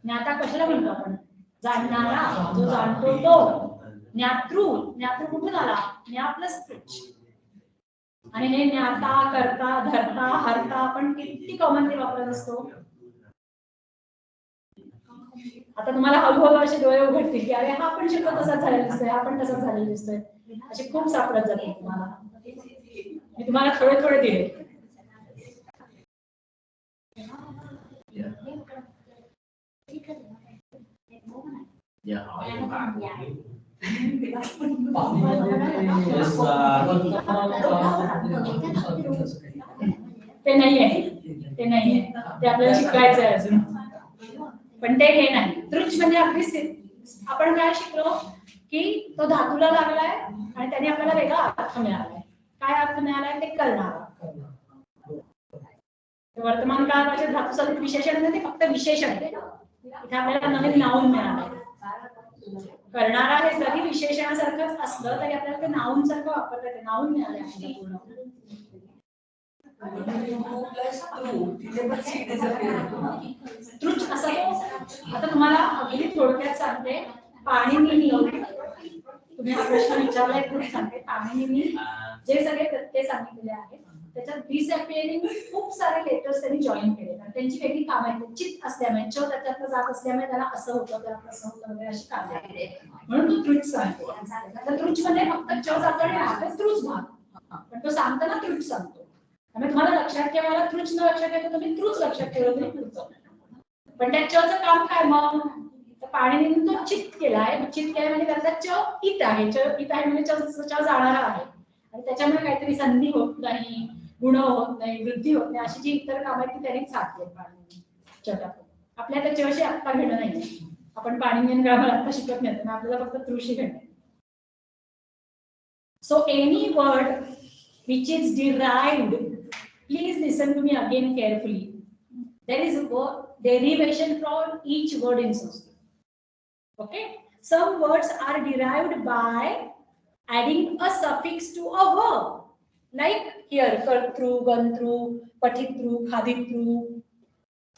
ज्ञाता कशाला म्हणतो आपण? जाणणारा, जो जाणतो तो. ज्ञातृ, ज्ञातृ कुठून आला? ज्ञा प्लस तृच. आणि हे ज्ञाता, करता, धरता, हरता आपण किती कॉमनली वापरत असतो. आता तुम्हाला हळूहळू असे डोळे उघडतील की अरे हा पण शिकत तसाच झालेला दिसतोय, हा पण तसाच झालेला दिसतोय. असे खूप सापडत जातील तुम्हाला. मी तुम्हाला थोडे थोडे दिले. ते नाही आहे, ते नाही आहे, ते आपल्याला शिकायचं आहे अजून. पण ते हे नाही. तृच म्हणजे अगदी आपण काय शिकलो की तो धातूला लागलाय आणि त्याने आपल्याला वेगळा अर्थ मिळालाय. काय अर्थ मिळालाय? ते करणारा. वर्तमान काळाचे धातू विशेषण नाही, ते फक्त विशेषण आहे. इथे आपल्याला नवीन नाऊन मिळालंय. करणारा हे जरी विशेषणासारखंच असलं तरी आपल्याला ते नाऊन सारखं वापरता येते. नाऊन मिळालंय आपल्याला पूर्ण. तृच असं आता तुम्हाला अगदी थोडक्यात सांगते. पाणिनीनी, तुम्ही हा प्रश्न विचारलाय तृच सांगते. पाणिनीनी जे सगळे प्रत्यय सांगितलेले आहेत त्याच्यात डिसअपिअरिंग खूप सारे लेटर्स त्यांनी जॉईन केले. त्यांची वेगळी कामं आहेत. चित असल्यामुळे च त्याच्यात जात असल्यामुळे त्याला असं होतं, त्याला तसं होतं वगैरे अशी कामं आहेत. म्हणून तो तृच सांगतो. आता तृच मध्ये फक्त च जातो आणि राहतो तृच भाग. पण तो सांगताना तृच सांगतो. त्यामुळे तुम्हाला लक्षात ठेवायला तृच न लक्षात ठेवतो तुम्ही तृच लक्षात ठेवलं तरी पुढचं. पण त्या चचं काम काय मग? पाणिनीने तो चित केलाय. चित केलाय म्हणजे त्याचा च इत आहे. च इत आहे म्हणजे च जाणारा आहे. आणि त्याच्यामुळे काहीतरी संधी होत नाही, गुण होत नाही, वृद्धी होत नाही, अशी जी इतर कामं आहेत ती त्याने साधली पाणिनीने चटातून. आपल्या त्याच्याविषयी आत्ता घेणं नाही. आपण पाणिनीयन ग्रामर आत्ता शिकत नाही, आपल्याला फक्त तृषी घेणं. So any word which is derived, please listen to me again carefully. There is a derivation from each word in Sanskrit. Okay, some words are derived by adding a suffix to a verb, like here kartru, gantru, patitru, khaditru.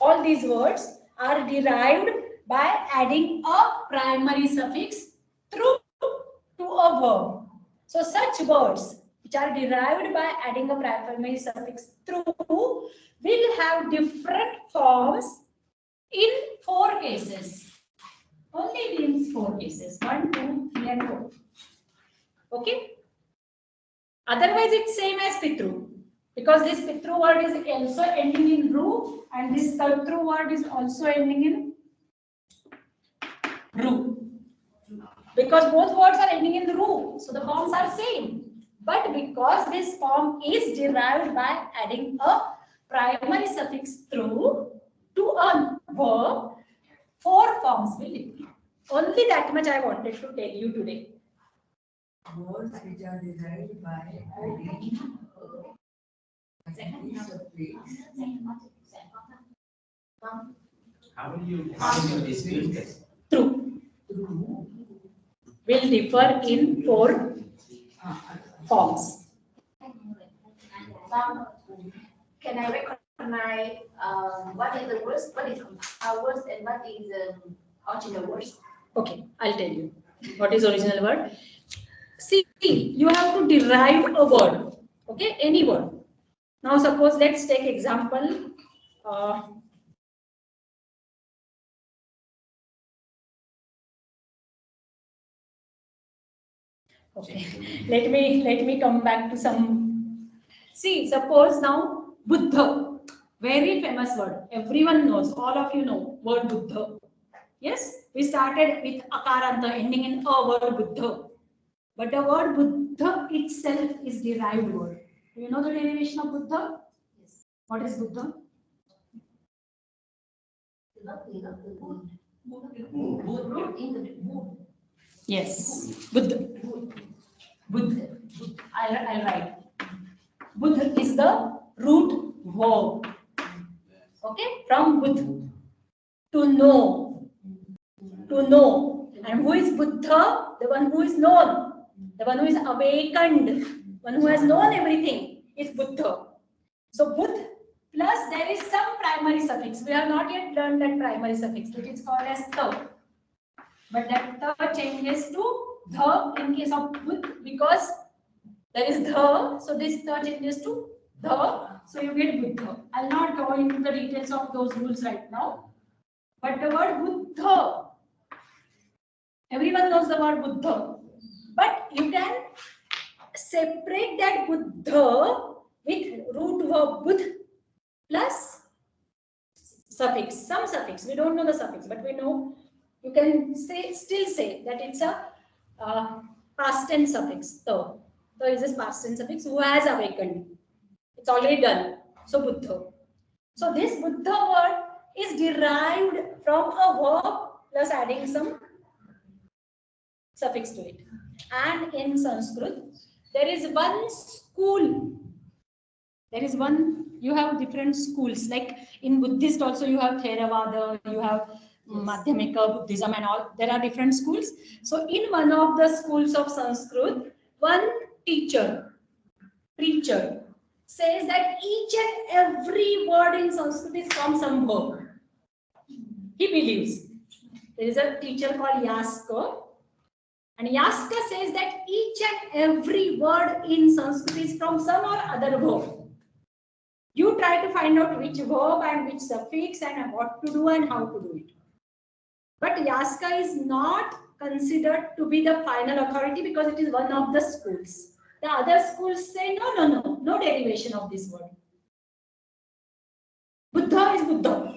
All these words are derived by adding a primary suffix through to a verb. So such words which are derived by adding a primary suffix through will have different forms in 4 cases. Only these 4 cases, 1, 2, 3 and 4. Okay? Otherwise it's same as pitru, because this pitru word is also ending in ru and this kartru word is also ending in ru. Because both words are ending in ru, so the forms are same. But because this form is derived by adding a primary suffix through to a verb, 4 forms will be. Only that much I wanted to tell you today. Words which are derived by adding a suffix. How do you dispute this? True. Will differ in 4 forms. Can I recognize what is the worst, what is our worst, and what is original worst? Okay, I'll tell you what is original word. See, you have to derive a word. Okay, any word. Now suppose let's take example. Okay. Let me come back to some. See, suppose now Buddha, very famous word. Everyone knows. All of you know word Buddha. Yes, we started with akaranta ending in a word Buddha. But the word Buddha itself is derived word. Do you know the derivation of Buddha? Yes. What is Buddha? Root in the wood. Yes, Buddha. Buddha. I'll write. Buddha is the root verb. Okay, from Buddha. To know. To know. And who is Buddha? The one who is known. The one who is awakened. One who has known everything is Buddha. So Buddha plus there is some primary suffix. We have not yet learned that primary suffix. It is called as tha. But that tha changes to the in case of Buddha because there is the. So this tha changes to the. So you get Buddha. I'll not go into the details of those rules right now. But the word Buddha, everyone knows the word Buddha. But you can separate that Buddha with root verb Buddh plus suffix, some suffix. We don't know the suffix, but we know you can still say that it's a past tense suffix. So is this past tense suffix who has awakened. It's already done. So Buddha. So this Buddha word is derived from a verb plus adding some suffix to it. And in Sanskrit, there is one school. There is one, you have different schools. Like in Buddhist also you have Theravada, you have Madhyamika Buddhism and all. There are different schools. So in one of the schools of Sanskrit, one teacher, preacher, says that each and every word in Sanskrit is from some verb. He believes. There is a teacher called Yaska. And Yaska says that each and every word in Sanskrit is from some or other verb. You try to find out which verb and which suffix and what to do and how to do it. But Yaska is not considered to be the final authority because it is one of the schools. The other schools say no derivation of this word. Buddha is Buddha.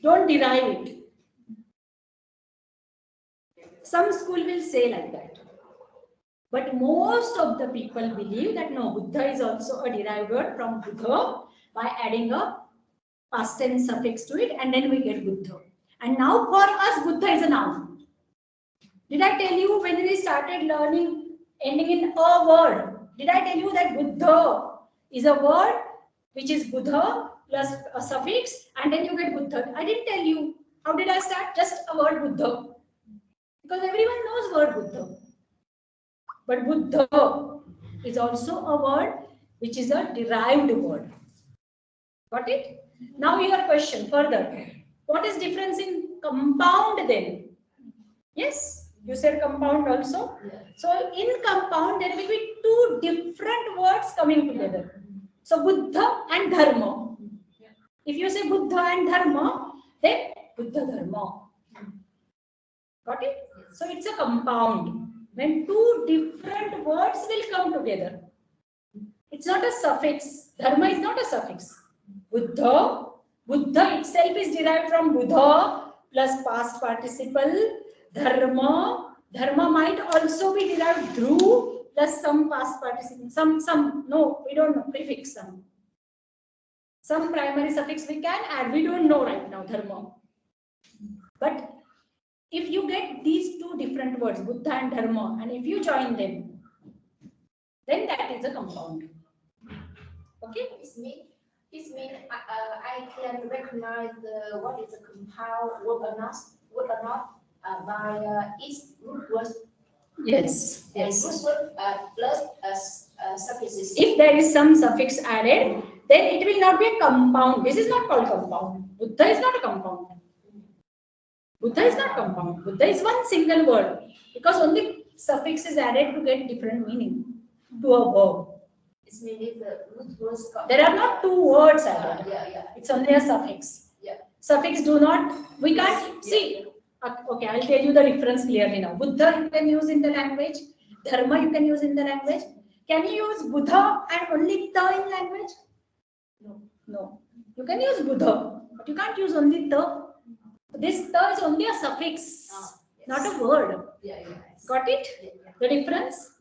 Don't derive it. Some school will say like that. But most of the people believe that no, Buddha is also a derived word from Buddha by adding a past tense suffix to it and then we get Buddha. And now for us, Buddha is a noun. Did I tell you when we started learning ending in a word? Did I tell you that Buddha is a word which is Buddha plus a suffix and then you get Buddha? I didn't tell you. How did I start? Just a word Buddha. Because everyone knows word Buddha. But Buddha is also a word which is a derived word. Got it? Now your question further. What is difference in compound then? Yes, you said compound also. Yeah. So in compound there will be two different words coming together. So Buddha and Dharma. If you say Buddha and Dharma, then Buddha Dharma. Got it? So it's a compound. When two different words will come together. It's not a suffix. Dharma is not a suffix. Buddha. Buddha itself is derived from Buddha plus past participle. Dharma. Dharma might also be derived through plus some past participle. No, we don't know. Prefix some. Some primary suffix we can add. We don't know right now, Dharma. But if you get these two different words, Buddha and Dharma, and if you join them, then that is a compound. Okay? It means I can recognize what is a compound word or not by its root word. Yes. And Yes. root word plus suffixes. If there is some suffix added, then it will not be a compound. This is not called compound. Buddha is not a compound. Buddha is not compound. Buddha is one single word because only suffix is added to get different meaning to a verb. It's maybe the root words. There are not two words added. Yeah. It's only a suffix. Yeah. Suffix do not, we can't see. Okay, I'll tell you the difference clearly now. Buddha you can use in the language Dharma you can use in the language. Can you use Buddha and only ta in language? No. No. You can use Buddha, but you can't use only ta. This ta is only a suffix, not a word. Got it? The difference?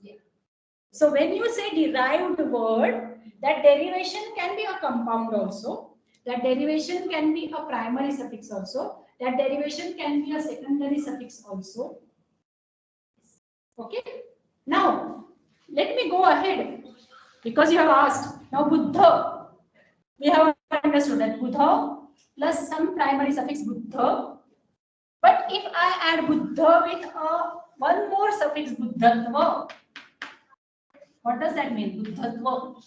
So when you say derived word, that derivation can be a compound also. That derivation can be a primary suffix also. That derivation can be a secondary suffix also. Okay. Now, let me go ahead because you have asked. Now, Buddha. We have understood that Buddha plus some primary suffix Buddha. But if I add Buddha with one more suffix Buddhatva, what does that mean? Buddhatva.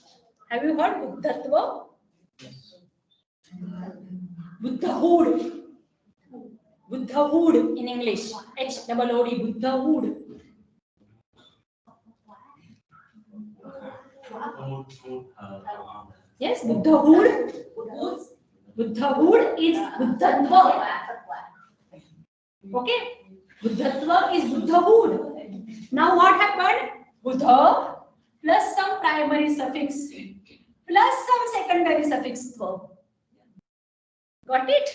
Have you heard Buddhatva? Buddhahood. Buddhahood in English. H-O-O-D. Buddhahood. Yes, Buddhahood. Buddhahood is Buddhatva. Okay? Buddhatva is Buddhahood. Now what happened? Buddha plus some primary suffix plus some secondary suffix tva. Got it?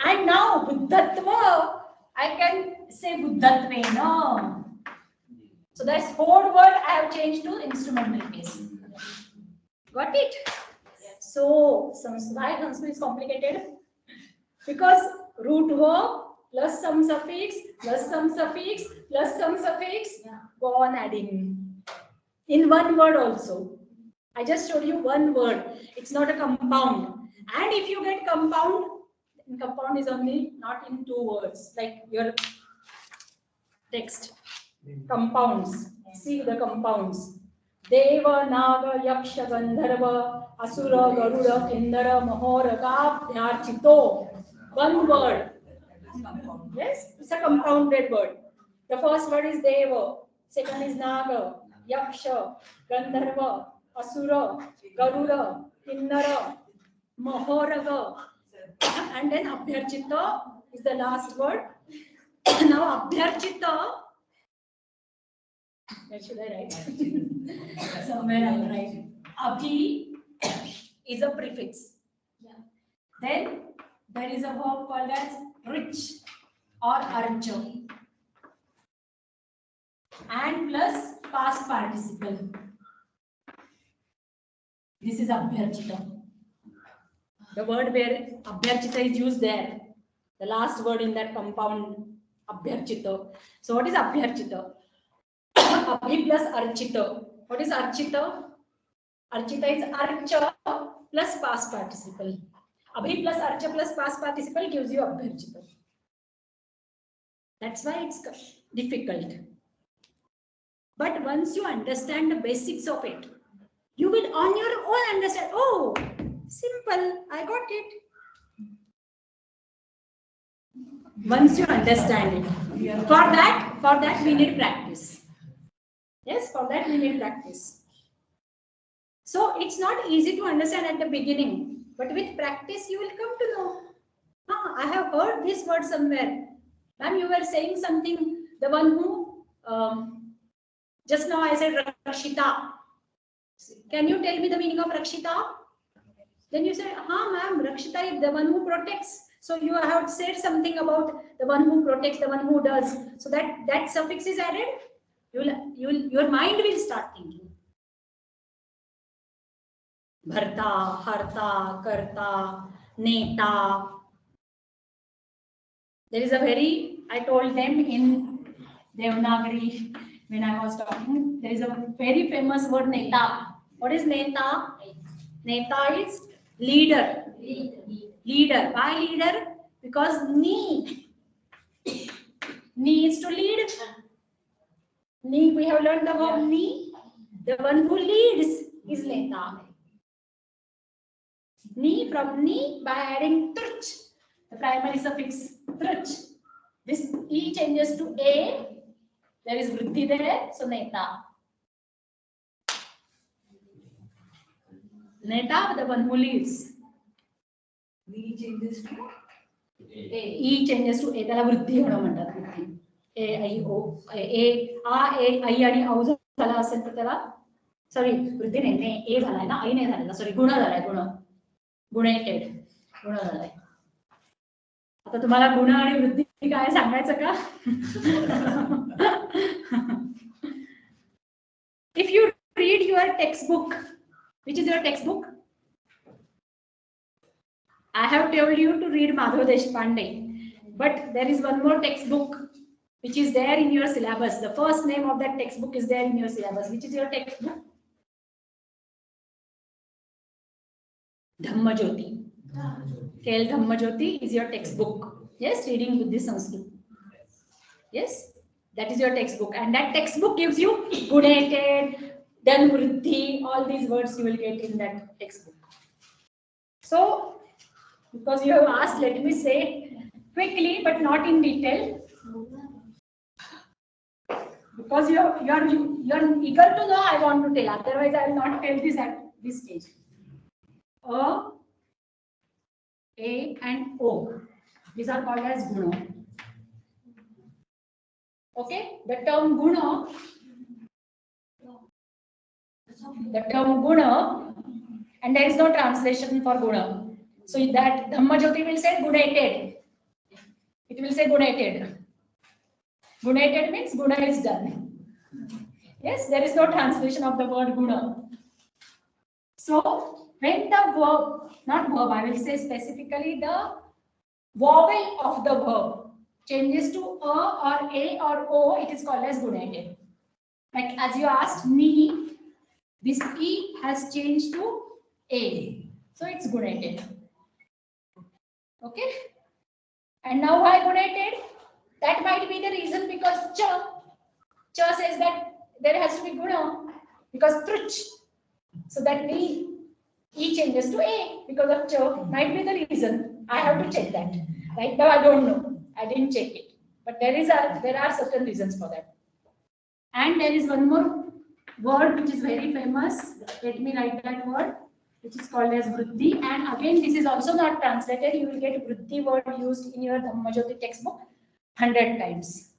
And now Buddhatva, I can say Buddhatvena. So that's whole word I have changed to instrumental case. Got it? So why Sanskrit is complicated? Because root verb plus some suffix plus some suffix plus some suffix, go on adding in one word also. I just showed you one word. It's not a compound. And if you get compound is only not in two words like your text. Compounds. See the compounds. Deva, Naga, Yaksha, Gandharva, Asura, Garuda, Kindara, Mahora, Dhyarchito. One word. Yes, it's a compounded word. The first word is Deva, second is Naga, Yaksha, Gandharva, Asura, Garuda, Kindara, Mahoraga, and then Abhyarchita is the last word. Now Abhyarchita, where should I write? Somewhere I will write. Abhi is a prefix. Then there is a verb called as rich or archa. And plus past participle. This is Abhyarchita. The word where Abhyarchita is used there. The last word in that compound, Abhyarchita. So what is Abhyarchita? Abhi plus Archita. What is Archita? Archita is Archa plus past participle. Abhi plus Archa plus past participle gives you Abhyarchita. That's why it's difficult. But once you understand the basics of it, you will on your own understand. Oh, simple, I got it. Once you understand it. For that we need practice. Yes, for that we need practice. So it's not easy to understand at the beginning, but with practice you will come to know. I have heard this word somewhere. Ma'am, you were saying something, the one who, just now I said Rakshita. Can you tell me the meaning of Rakshita? Then you say, ma'am, Rakshita is the one who protects. So you have said something about the one who protects, the one who does. So that suffix is added. Your mind will start thinking. Bharta, Harta, Karta, Neta. There is a I told them in Devanagari when I was talking, there is a very famous word Neta. What is Neta? Neta is leader. Leader. Why leader? Because Ni is to lead. Ni, we have learned the verb Ni. The one who leads is Neta. Ni, from Ni by adding Truch, the primary suffix Truch. This E changes to A. There is Vriddhi there, so Neta. Neta, the one who leads. E changes to E changes to A. त्याला वृद्धी होणं म्हणतात. A ऐ ओ ए आ ए ऐ आणि औ झाला असेल तर त्याला सॉरी वृद्धी नाही ए झालाय ना ऐ नाही झालेला सॉरी गुण झालाय गुणेटेड गुण झालाय. आता तुम्हाला गुण आणि वृद्धी काय सांगायचं का? If you read your textbook, which is your textbook? I have told you to read Madhav Deshpande, but there is one more textbook which is there in your syllabus. The first name of that textbook is there in your syllabus. Which is your textbook? Dhammajyoti. KL Dhammajyoti is your textbook. Yes, reading Buddhist Sanskrit. Yes, that is your textbook, and that textbook gives you gunated, then vriddhi, all these words you will get in that textbook. So, because you have asked, let me say quickly but not in detail. Because you are eager to know, I want to tell. Otherwise, I will not tell this at this stage. A, and O. These are called as guna. Okay, the term guna, and there is no translation for guna. So that Dhammajyoti will say gunated. It will say gunated. Gunated means guna is done. Yes, there is no translation of the word guna. So when the verb, not verb, I will say specifically the vowel of the verb changes to or a or o, it is called as gunated. Like as you asked me, this e has changed to a, so it's gunated. Okay, and now why gunated? That might be the reason because cha says that there has to be guna because truch, so that e changes to a because of cha. Might be the reason. I have to check that. Right now I don't know. I didn't check it, but there are certain reasons for that. And there is one more word which is very famous. Let me write that word, which is called as vriddhi. And again, this is also not translated. You will get vriddhi word used in your Dhammajyoti textbook 100 times.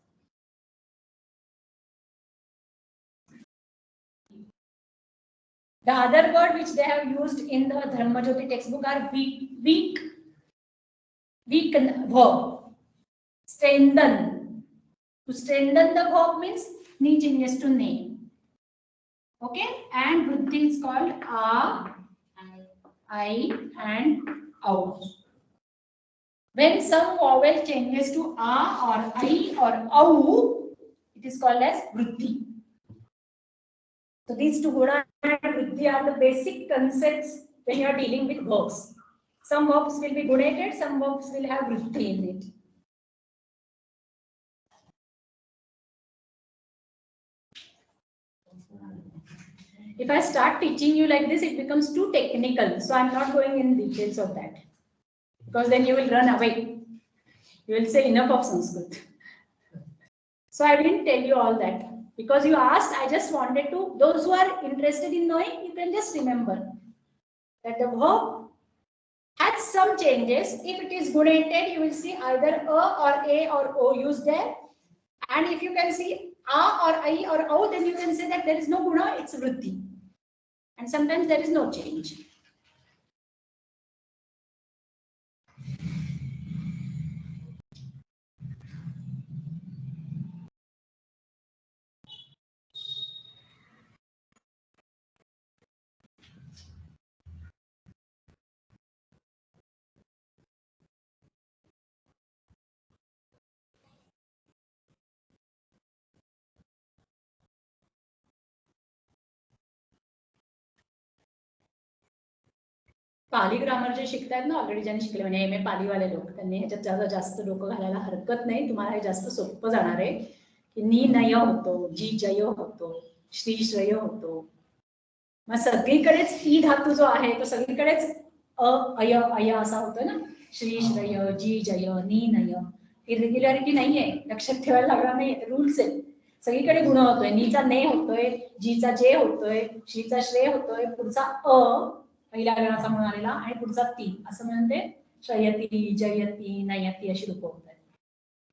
The other word which they have used in the Dhammajyoti textbook are weak verb. Strengthen. To strengthen the verb means ni changes to ne. Okay, and vriddhi is called a, I, and au. When some vowel changes to a or I or au, it is called as vriddhi. So these two guna and vriddhi are the basic concepts when you are dealing with verbs. Some verbs will be gunated, some verbs will have vriddhi in it. If I start teaching you like this, it becomes too technical. So I'm not going in details of that. Because then you will run away. You will say enough of Sanskrit. So I didn't tell you all that. Because you asked, I just wanted to, those who are interested in knowing, you can just remember that the verb has some changes. If it is gunated, you will see either or a or o used there. And if you can see a or I or o, then you can say that there is no guna, it's vriddhi. And sometimes there is no change. Pali grammar जे शिकतायत ना already ज्यांनी शिकले म्हणजे M A पालीवाले लोक त्यांनी ह्याच्यात जास्त डोकं घालायला हरकत नाही. तुम्हाला हे जास्त सोपं जाणार आहे की नी नय होतो, जी जय होतो, श्री श्रेय होतो. मग सगळीकडेच ई धातू जो आहे तो सगळीकडेच अय अय असा होतोय ना. श्री श्रेय, जी जय, नी नय. इरेग्युलरिटी नाहीये, लक्षात ठेवायला लागणार नाही, रूल्स आहेत. सगळीकडे गुण होतोय. नीचा ने होतोय, जीचा जे होतोय, श्रीचा श्रेय होतोय, पुढचा पहिल्या गणाचा म्हणून आलेला आणि पुढचा ती असं म्हणून ते श्रयती, जयती, नयती अशी रूप होत आहेत.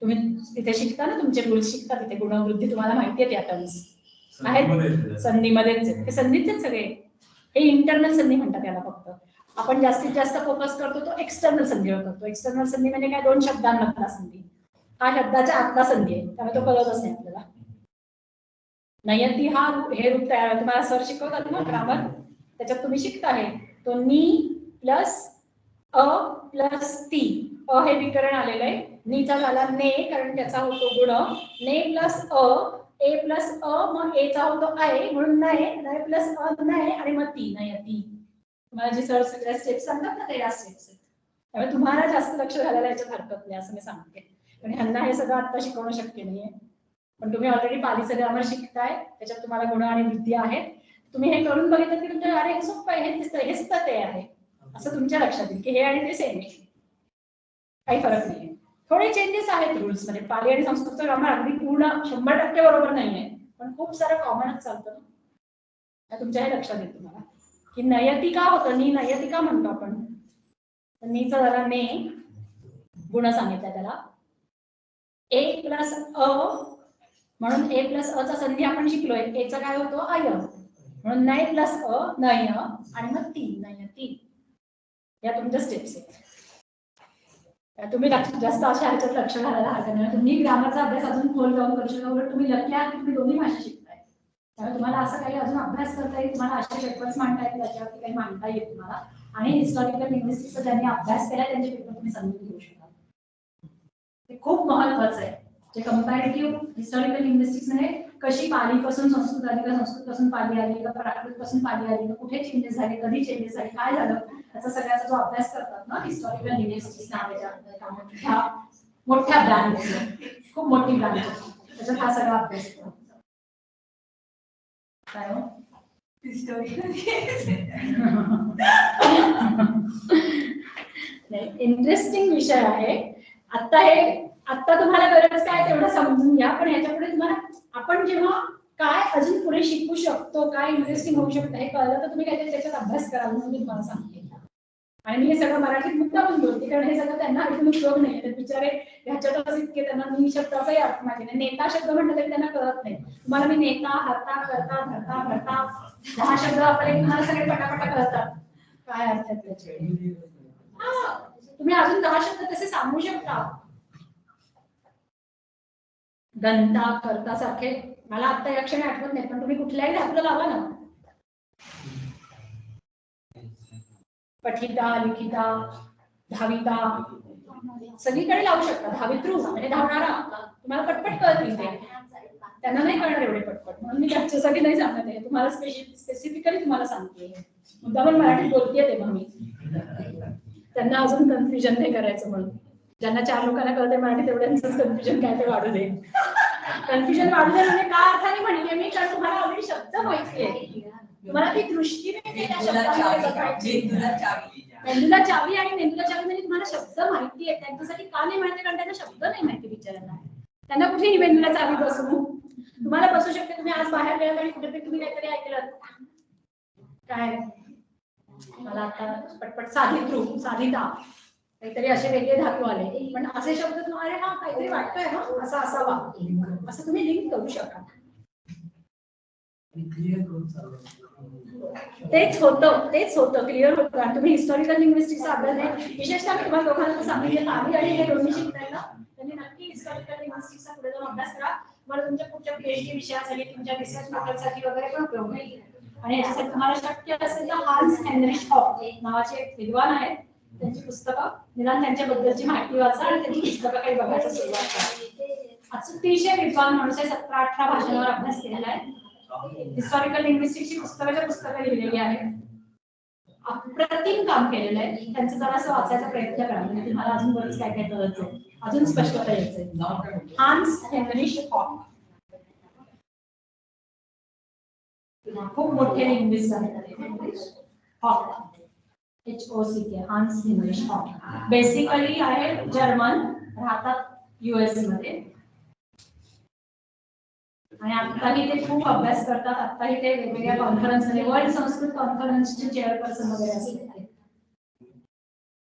तुम्ही तिथे शिकता ना, तुमचे रूल्स शिकता तिथे, गुणवृद्धी तुम्हाला माहिती आहे त्या टर्म्स आहेत, संधीमध्येच आहेत ते, संधीच आहेत सगळे. हे इंटरनल संधी म्हणतात त्याला. फक्त आपण जास्तीत जास्त फोकस करतो तो एक्सटर्नल संधीवर करतो. एक्सटर्नल संधी म्हणजे काय, दोन शब्दांमधला संधी. हा शब्दाच्या आतला संधी आहे, त्यामुळे तो कळतच नाही आपल्याला. नयती हा हे रूप तयार, तुम्हाला सर शिकवतात ना ग्रामर, त्याच्यात तुम्ही शिकता हे. तो नी प्लस अ प्लस ती, अ हे विकरण आलेलं आहे, नीचा झाला ने कारण त्याचा होतो गुण, ने प्लस अ, ए प्लस अ, मग ए चा होतो आय म्हणून नय, नय प्लस अ नय, आणि मग ती नयती. तुम्हाला जे सर सगळ्या स्टेप्स सांगतात ना ते या स्टेप्स आहेत. त्यामुळे तुम्हाला जास्त लक्ष घालायला याच्यात हरकत नाही असं मी सांगते, कारण ह्यांना हे सगळं आता शिकवणं शक्य नाहीये. पण तुम्ही ऑलरेडी पालीचं ग्रामर शिकताय, त्याच्यात तुम्हाला गुण आणि वृद्धी आहेत. तुम्ही हे करून बघितलं की तुमच्या अरे हे सोपं आहे, हे दिसतंय, हेच तर ते आहे असं तुमच्या लक्षात येईल की हे आणि ते सेम आहे, काही फरक नाहीये. थोडे चेंजेस आहेत रूल्स मध्ये. पाली आणि संस्कृतचं ग्रामर अगदी पूर्ण 100% बरोबर नाहीये, पण खूप सारं कॉमनच चालतं ना, तुमच्या हे लक्षात येईल तुम्हाला की नयती का होतं, नी नयती का म्हणतो आपण. नीचा झाला ने, गुण सांगितला त्याला, ए प्लस अ म्हणून ए प्लस अ चा संधी आपण शिकलोय, एचा काय होतो आय, म्हणून नय प्लस अ नय, आणि मग ती नयती. या तुमच्या स्टेप्स आहेत. तुम्ही जास्त अशा ह्याच्यात लक्ष घालायला हरकत नाही. तुम्ही ग्रामरचा अभ्यास अजून खोल जाऊन करू शकता. उलट तुम्ही लकी आहात, तुम्ही दोन्ही भाषा शिकताय, त्यामुळे तुम्हाला असं काही अजून अभ्यास करता येईल, तुम्हाला असे पेपर्स मांडता येतील, त्याच्यावरती काही मांडता येईल तुम्हाला. आणि हिस्टॉरिकल लिंग्विस्टिक्सचा ज्यांनी अभ्यास केला त्यांचे पेपर तुम्ही समजून घेऊ शकता. ते खूप महत्वाचं आहे. जे कंपॅरेटिव्ह हिस्टॉरिकल लिंग्विस्टिक्स मध्ये कशी पालीपासून संस्कृत आली, का संस्कृतपासून पाली आली, का प्राकृतपासून पाली आली, कुठे चेंजेस झाले, कधी चेंजेस झाले, काय झालं, त्याचा सगळ्याचा जो अभ्यास करतात ना हिस्टॉरिकल लिंग्विस्टिक्स नावाच्या मोठ्या ब्रांच, खूप मोठी ब्रांच, त्याच्यात हा सगळा अभ्यास करतो. काय हो इंटरेस्टिंग विषय आहे. आता तुम्हाला गरज काय तेवढं समजून घ्या, पण याच्यापुढे तुम्हाला आपण जेव्हा काय अजून पुढे शिकू शकतो, काय इंटरेस्टिंग होऊ शकतं हे कळलं तर तुम्ही काहीतरी त्याच्यात अभ्यास कराल म्हणून मी तुम्हाला सांगते. आणि मी हे सगळं मराठीत मुद्दामून बोलते, कारण हे सगळं त्यांना ऐकून उपयोग नाही. तर बिचारे ह्याच्यातच इतके त्यांना मी शब्दाचाही अर्थ माहिती नाही. नेता शब्द म्हटलं तरी त्यांना कळत नाही. तुम्हाला मी नेता, हरता, करता, धरता, भरता 10 शब्द आपले तुम्हाला सगळे पटापटा कळतात काय अर्थ आहेत त्याचे. तुम्ही अजून 10 शब्द तसे सांगू शकता. दंता, करता सारखे मला आता या क्षणी आठवत नाही, पण तुम्ही कुठल्याही धातूला लावा ना. पठिता, लिखिता, धाविता, सगळीकडे लावू शकता. धावित्रू म्हणजे धावणारा, तुम्हाला पटपट कळतील ते, त्यांना नाही कळणार एवढे पटपट, म्हणून मी त्याच्यासाठी नाही सांगत आहे. तुम्हाला स्पेसिफिकली तुम्हाला सांगते, मुद्दामून मराठीत बोलतेय तेव्हा मी त्यांना अजून कन्फ्युजन नाही करायचं म्हणून. ज्यांना 4 लोकांना कळते मराठी तेवढ्यांचंच कन्फ्युजन काय ते वाढू दे. कन्फ्युजन वाढू दे म्हणजे काय अर्थाने म्हणते मी, कारण तुम्हाला ऑलरेडी शब्द माहिती आहे, तुम्हाला ती दृष्टी मेंदूला चावी, आणि मेंदूला चावी म्हणजे तुम्हाला शब्द माहिती आहे. त्यांच्यासाठी का नाही माहिती, कारण त्यांना शब्द नाही माहिती बिचारांना. त्यांना कुठेही मेंदूला चावी बसू, तुम्हाला बसू शकते. तुम्ही आज बाहेर गेलात आणि कुठेतरी तुम्ही काहीतरी ऐकलं काय, मला आता पटपट साधित्रू, साधिता, काहीतरी असे वेगळे धातू आले, पण असे शब्द तुम्हाला हा काहीतरी वाटतोय ना असा असावा, असं तुम्ही लिंक करू शकता. तेच होतं क्लिअर होतं. आणि तुम्ही हिस्टॉरिकल लिंग्विस्टिक्सचा अभ्यास आहे, विशेषतः तुम्हाला दोघांना सांगितलं पाली आणि हे दोन्ही शिकताय ना, त्यांनी नक्की हिस्टॉरिकल लिंग्विस्टिक्सचा पुढे जाऊन अभ्यास करा. मला तुमच्या पुढच्या पीएचडी विषयासाठी, तुमच्या रिसर्च पेपरसाठी वगैरे पण उपयोग होईल. आणि याच्यासाठी तुम्हाला शक्य असेल तर हान्स हेनरिच हॉक नावाचे एक विद्वान आहेत, त्यांची पुस्तकं निदान त्यांच्याबद्दलची माहिती वाचा आणि त्यांची पुस्तकं काही बघायला सुरुवात करा. अतिशय विद्वान माणूस आहे, 17-18 भाषांवर अभ्यास केलेला आहे. हिस्टॉरिकल लिंग्विस्टिक्सची पुस्तकं लिहिलेली आहेत. अप्रतिम काम केलेलं आहे. त्यांचं जरासं वाचायचा प्रयत्न करा, म्हणजे तुम्हाला अजून बरंच काय काय कळतं, अजून स्पष्टता यायचंय. हान्स हेनरिच हॉक खूप मोठे लिंग्विस्ट आहेत. Hock HOCK, Hans Heinrich Hock. Basically आहे जर्मन, राहतात US मध्ये, आणि आताही ते खूप अभ्यास करतात. आताही ते वेगवेगळ्या कॉन्फरन्समध्ये, वर्ल्ड संस्कृत कॉन्फरन्सचे चेअरपर्सन वगैरे असतात,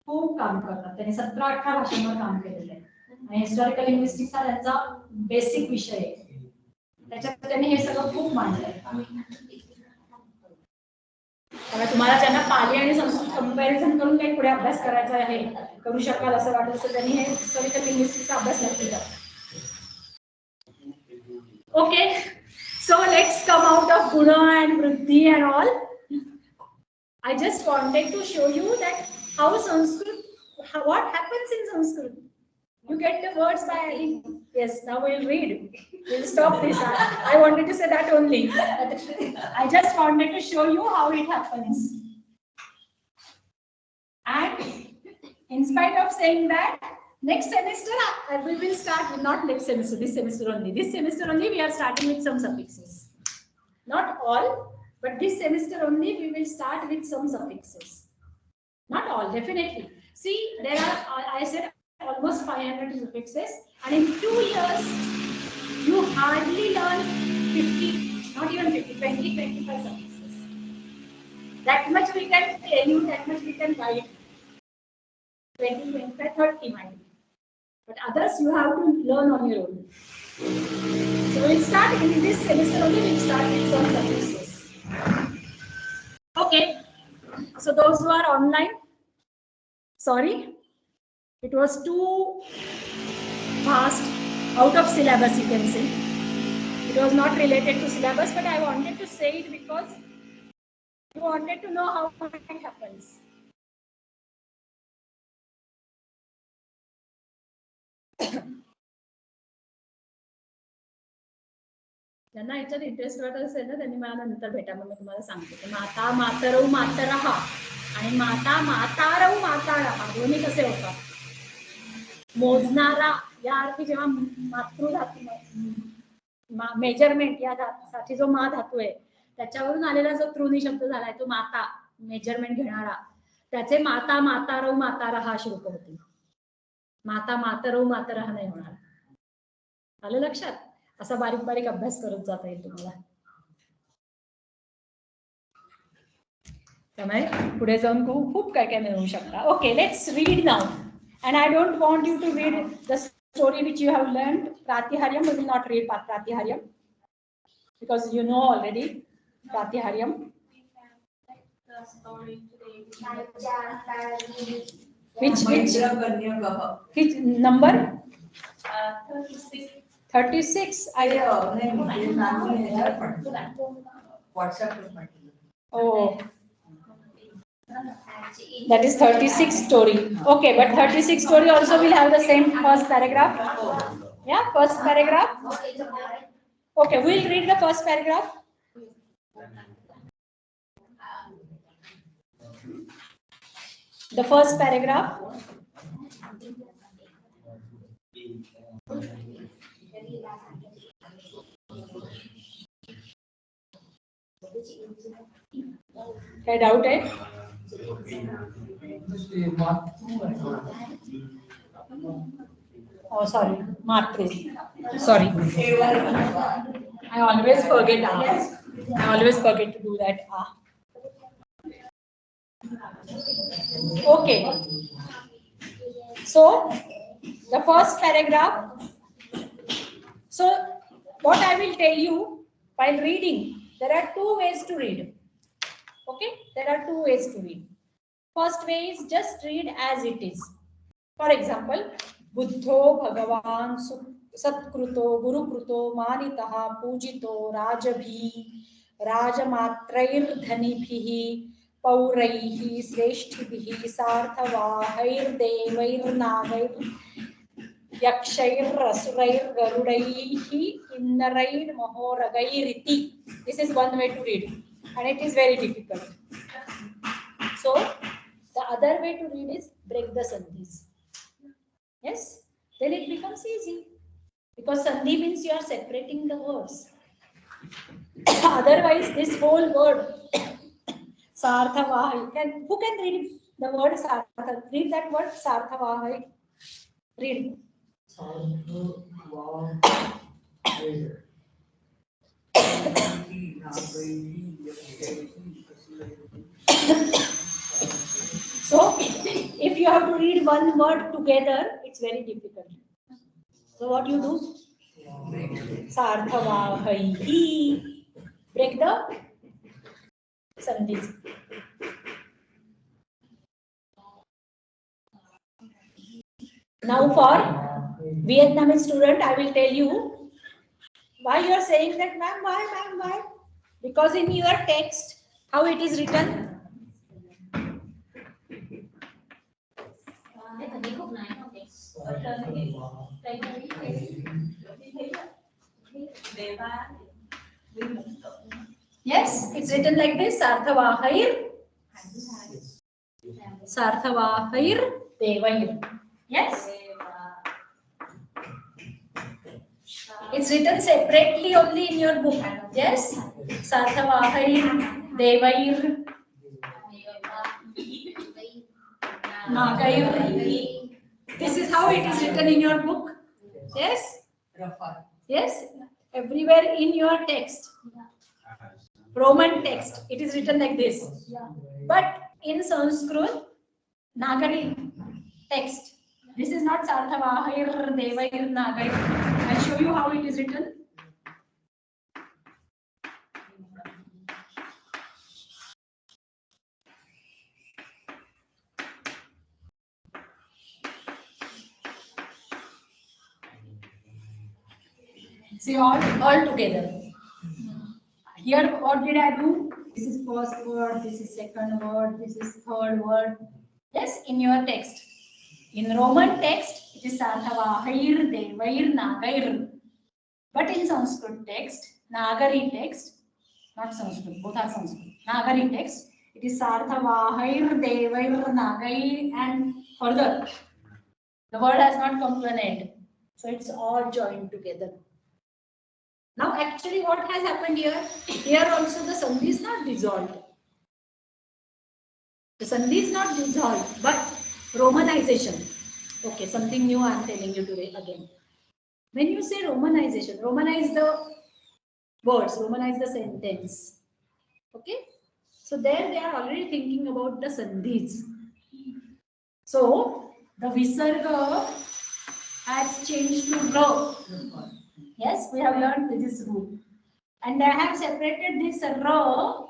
खूप काम करतात. त्यांनी 17-18 भाषांवर काम केलेलं आहे. आणि हिस्टॉरिकल लिंग्विस्टिक्स हा त्यांचा बेसिक विषय आहे. त्याच्यात त्यांनी हे सगळं खूप मांडलंय. त्यामुळे तुम्हाला ज्यांना पाली आणि संस्कृत कंपॅरिझन करून काही पुढे अभ्यास करायचा आहे, करू शकाल असं वाटत तर त्यांनी हे हिस्टॉरिकल लिंग्विस्टिक्सचा अभ्यास नक्की करा. Okay, so let's come out of Guna and Vriddhi and all. I just wanted to show you that how Sanskrit, what happens in Sanskrit. You get the words by adding. Yes, now we'll read. We'll stop this. I wanted to say that only. I just wanted to show you how it happens. And in spite of saying that, next semester we will start, not next semester, this semester only. This semester only we are starting with some suffixes. Not all, but this semester only we will start with some suffixes. Not all, definitely. See, there are, I said, almost 500 suffixes, and in 2 years, you hardly learn 50, not even 50, 20, 25 suffixes. That much we can tell you, that much we can guide. 20, 25, 30 might be. But others you have to learn on your own. So we'll start in this semester only, we'll start with some suffixes. Okay. So those who are online, sorry, it was too fast, out of syllabus you can say. It was not related to syllabus, but I wanted to say it because you wanted to know how it happens. ज्यांना याच्यात interest वाटत असेल ना त्यांनी मला नंतर भेटा, मग मी तुम्हाला सांगते. माता मातरौ मातरहा आणि माता मातारौ मातारहा दोन्ही कसे होतात. मोजणारा या अर्थी जेव्हा मातृधातू मेजरमेंट या साठी जो मा धातू आहे त्याच्यावरून आलेला जो तृणी शब्द झालाय तो माता, मेजरमेंट घेणारा, त्याचे माता मातारौ मातारहा अशी रूप होती. माता मातरौ मातरहा नाही होणार. आलं लक्षात? असा बारीक बारीक अभ्यास करत जाता येईल तुम्हाला. त्यामुळे पुढे जाऊन खूप काय काय मिळवू शकता. Okay, let's read now. And I don't want you to read the story which you have learned. Pratiharyam, we will not read Pratiharyam because you know already Pratiharyam. The story today. Which number? 36. 36. Oh. That is 36 story. Okay, but 36 story also will have the same first paragraph. Yeah, first paragraph. Okay, we'll read the first paragraph. The first paragraph. Any doubt है? Oh, sorry, Matru. Sorry. I always forget. I always forget to do that. Okay. So, the first paragraph. So, what I will tell you while reading, there are 2 ways to read. Okay, there are 2 ways to read. First way is just read as it is. For example, Buddho Bhagavan Satkruto Gurukruto Manitaha Pujito Rajabhi Rajamatrair Dhanibhihi Pauraihi Sreshtibhihi Sarthavahair Devair Nagair Yakshair Rasurair Garudaihi Innarair Mahoragairiti. This is one way to read, and it is very difficult. So the other way to read is break the sandhis. Yes, then it becomes easy because sandhi means you are separating the words. Otherwise, this whole word sarthavaha, who can read the word sartha? Read that word sarthavaha. Read. So, if you have to read one word together, it's very difficult. So what you do? Sarthavahaihi. Break the sandhis. Now for Vietnamese student, I will tell you why you are saying that, ma'am, why? Because in your text, how it is written? Yes, it's written like this, Sarthavahir, Devair. Yes? It's written separately only in your book. Yes? Sarthavahir, Devair, Nagair. This is how it is written in your book. Yes? Yes? Everywhere in your text. Roman text, it is written like this. But in Sanskrit, Nagari text, this is not Sarthavahir, Devair, Nagair. I'll show you how it is written. See all together. Here, what did I do? This is first word, this is second word, this is third word. Yes, in your text. In Roman text, it is Sarthavahir, Devair, Nagair. But in Sanskrit text, Nagari text, not Sanskrit, both are Sanskrit. Nagari text, it is Sarthavahir, Devair, Nagair, and further. The word has not come to an end. So it's all joined together. Now actually what has happened here? Here also the sandhi is not dissolved. The sandhi is not dissolved, but Romanization. Okay, something new I am telling you today again. When you say Romanization, Romanize the words, Romanize the sentence. Okay? So there they are already thinking about the sandhis. So the visarga has changed to ra. Yes, we have learned this rule. And I have separated this ra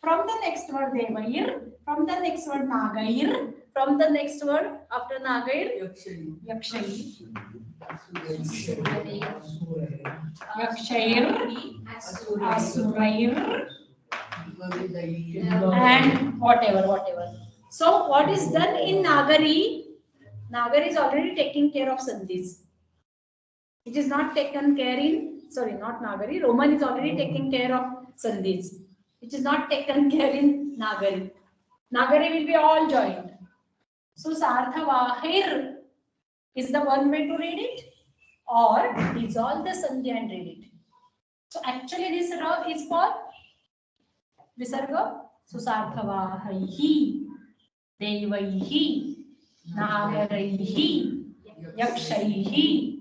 from the next word Devair, from the next word Nagair, from the next word after Nagair, Yakshair. Yakshair, Asurair, and whatever. So what is done in Nagari? Nagari is already taking care of sandhis. It is not taken care in, sorry, not Nagari. Roman is already taking care of sandhis. It is not taken care in Nagari. Nagari will be all joined. So Sarthavahir is the one way to read it, or dissolve the sandhi and read it. So actually this ra is for visarga. So Sarthavahaihi, Devaihi, Nagaraihi, Yakshaihi,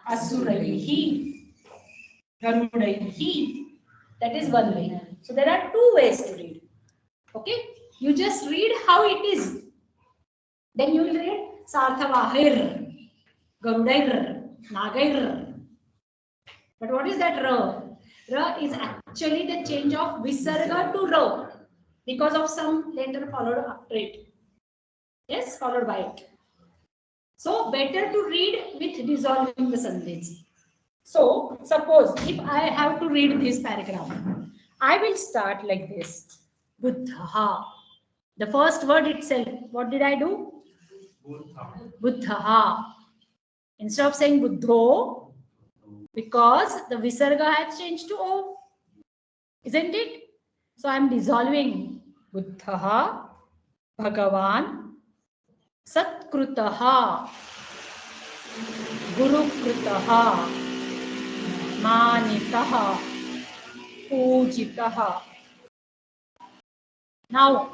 Asuraihi, Garudaihi. That is one way. So there are two ways to read. Okay? You just read how it is. Then you will read Sarthavahir, Garudair, Nagair. But what is that ra? Ra is actually the change of visarga to ra because of some letter followed after it. Yes, followed by it. So better to read with dissolving the sandhis. So suppose if I have to read this paragraph, I will start like this. Buddha. The first word itself, what did I do? Buddha. Instead of saying Buddho, because the visarga has changed to O, isn't it? So I am dissolving Buddha, Bhagavan, Satkrutaha, Gurukrutaha, Manitaha, Pujitaha. Now,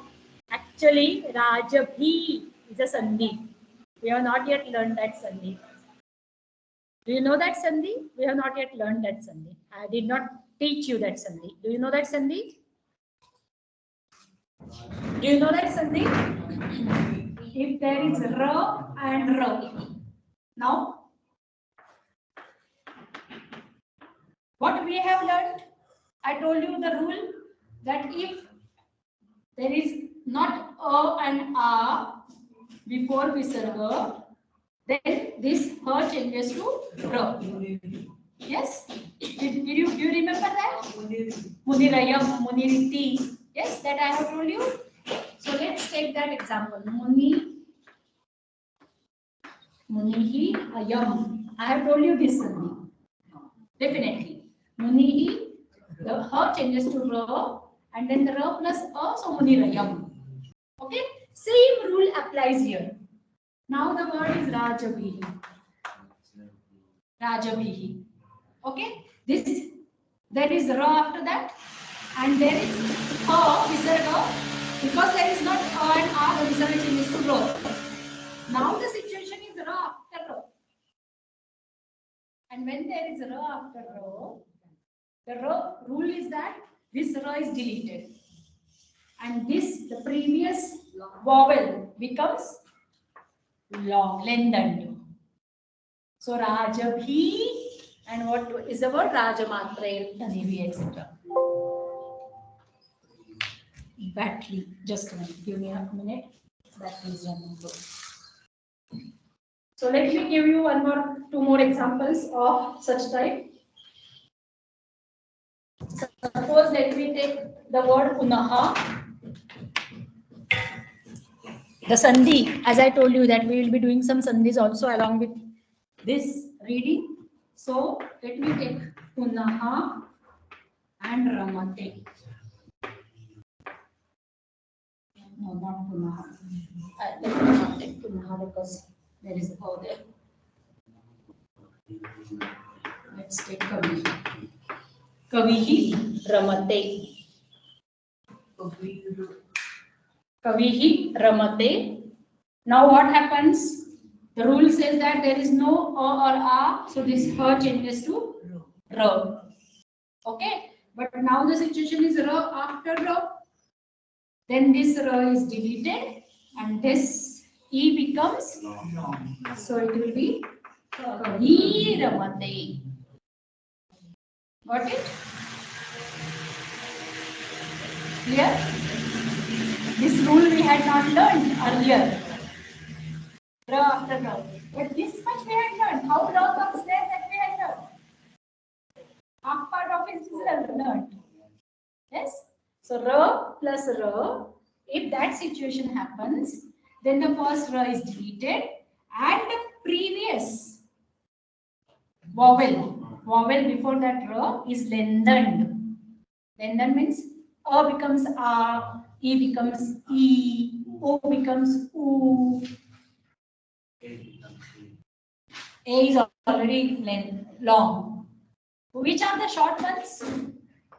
actually, Rajabhi is a sandhi. We have not yet learned that sandhi. Do you know that sandhi? We have not yet learned that sandhi. I did not teach you that sandhi. Do you know that sandhi? Do you know that sandhi? If there is ra and ra. Now, What we have learned, I told you the rule that if there is not a and a before visarga, then this her changes to ra. Yes? Did you remember that? Munirayam, Muniriti. Yes, that I have told you. So let's take that example. Munihi ayam. I have told you this sandhi. Definitely. Munihi, the her changes to ra, and then the ra plus a, so munirayam. Okay? Same rule applies here. Now the word is rajabihi. Rajabihi. Okay? There is ra after that, and there is a visarga. Because there is not a and a, the visarga changes to ra. Now the situation is ra after ra. And when there is ra after ra, the ra rule is that this ra is deleted. And this, the previous vowel becomes long, lengthened. So Rajabhi, and what is the word? Rajamatre, Dhanivi, etc. Battery, just a minute, give me a minute. Battery is running low. So let me give you two more examples of such type. Suppose let me take the word Punaha. The Sandhi, as I told you that we will be doing some Sandhis also along with this reading. So let me take Punaha and Ramate. No, not Punaha. Let me not take Punaha because there is a O there. Let's take Kavihi. Kavihi Ramate. Kavihi Ramate. Now what happens? The rule says that there is no a or a, so this her changes to ra. Okay, but now the situation is ra after ra. Then this ra is deleted and this e becomes long. So it will be Kavi Ramate. Got it? Clear? This rule we had not learned earlier. Ra after ra. But this much we had learned. How ra comes there, that we had learned. Half part of it is learned. Yes? So ra plus ra, if that situation happens, then the first ra is deleted and the previous vowel before that ra is lengthened. Lengthened means a becomes a, e becomes e, o becomes u. A is already long. Which are the short ones?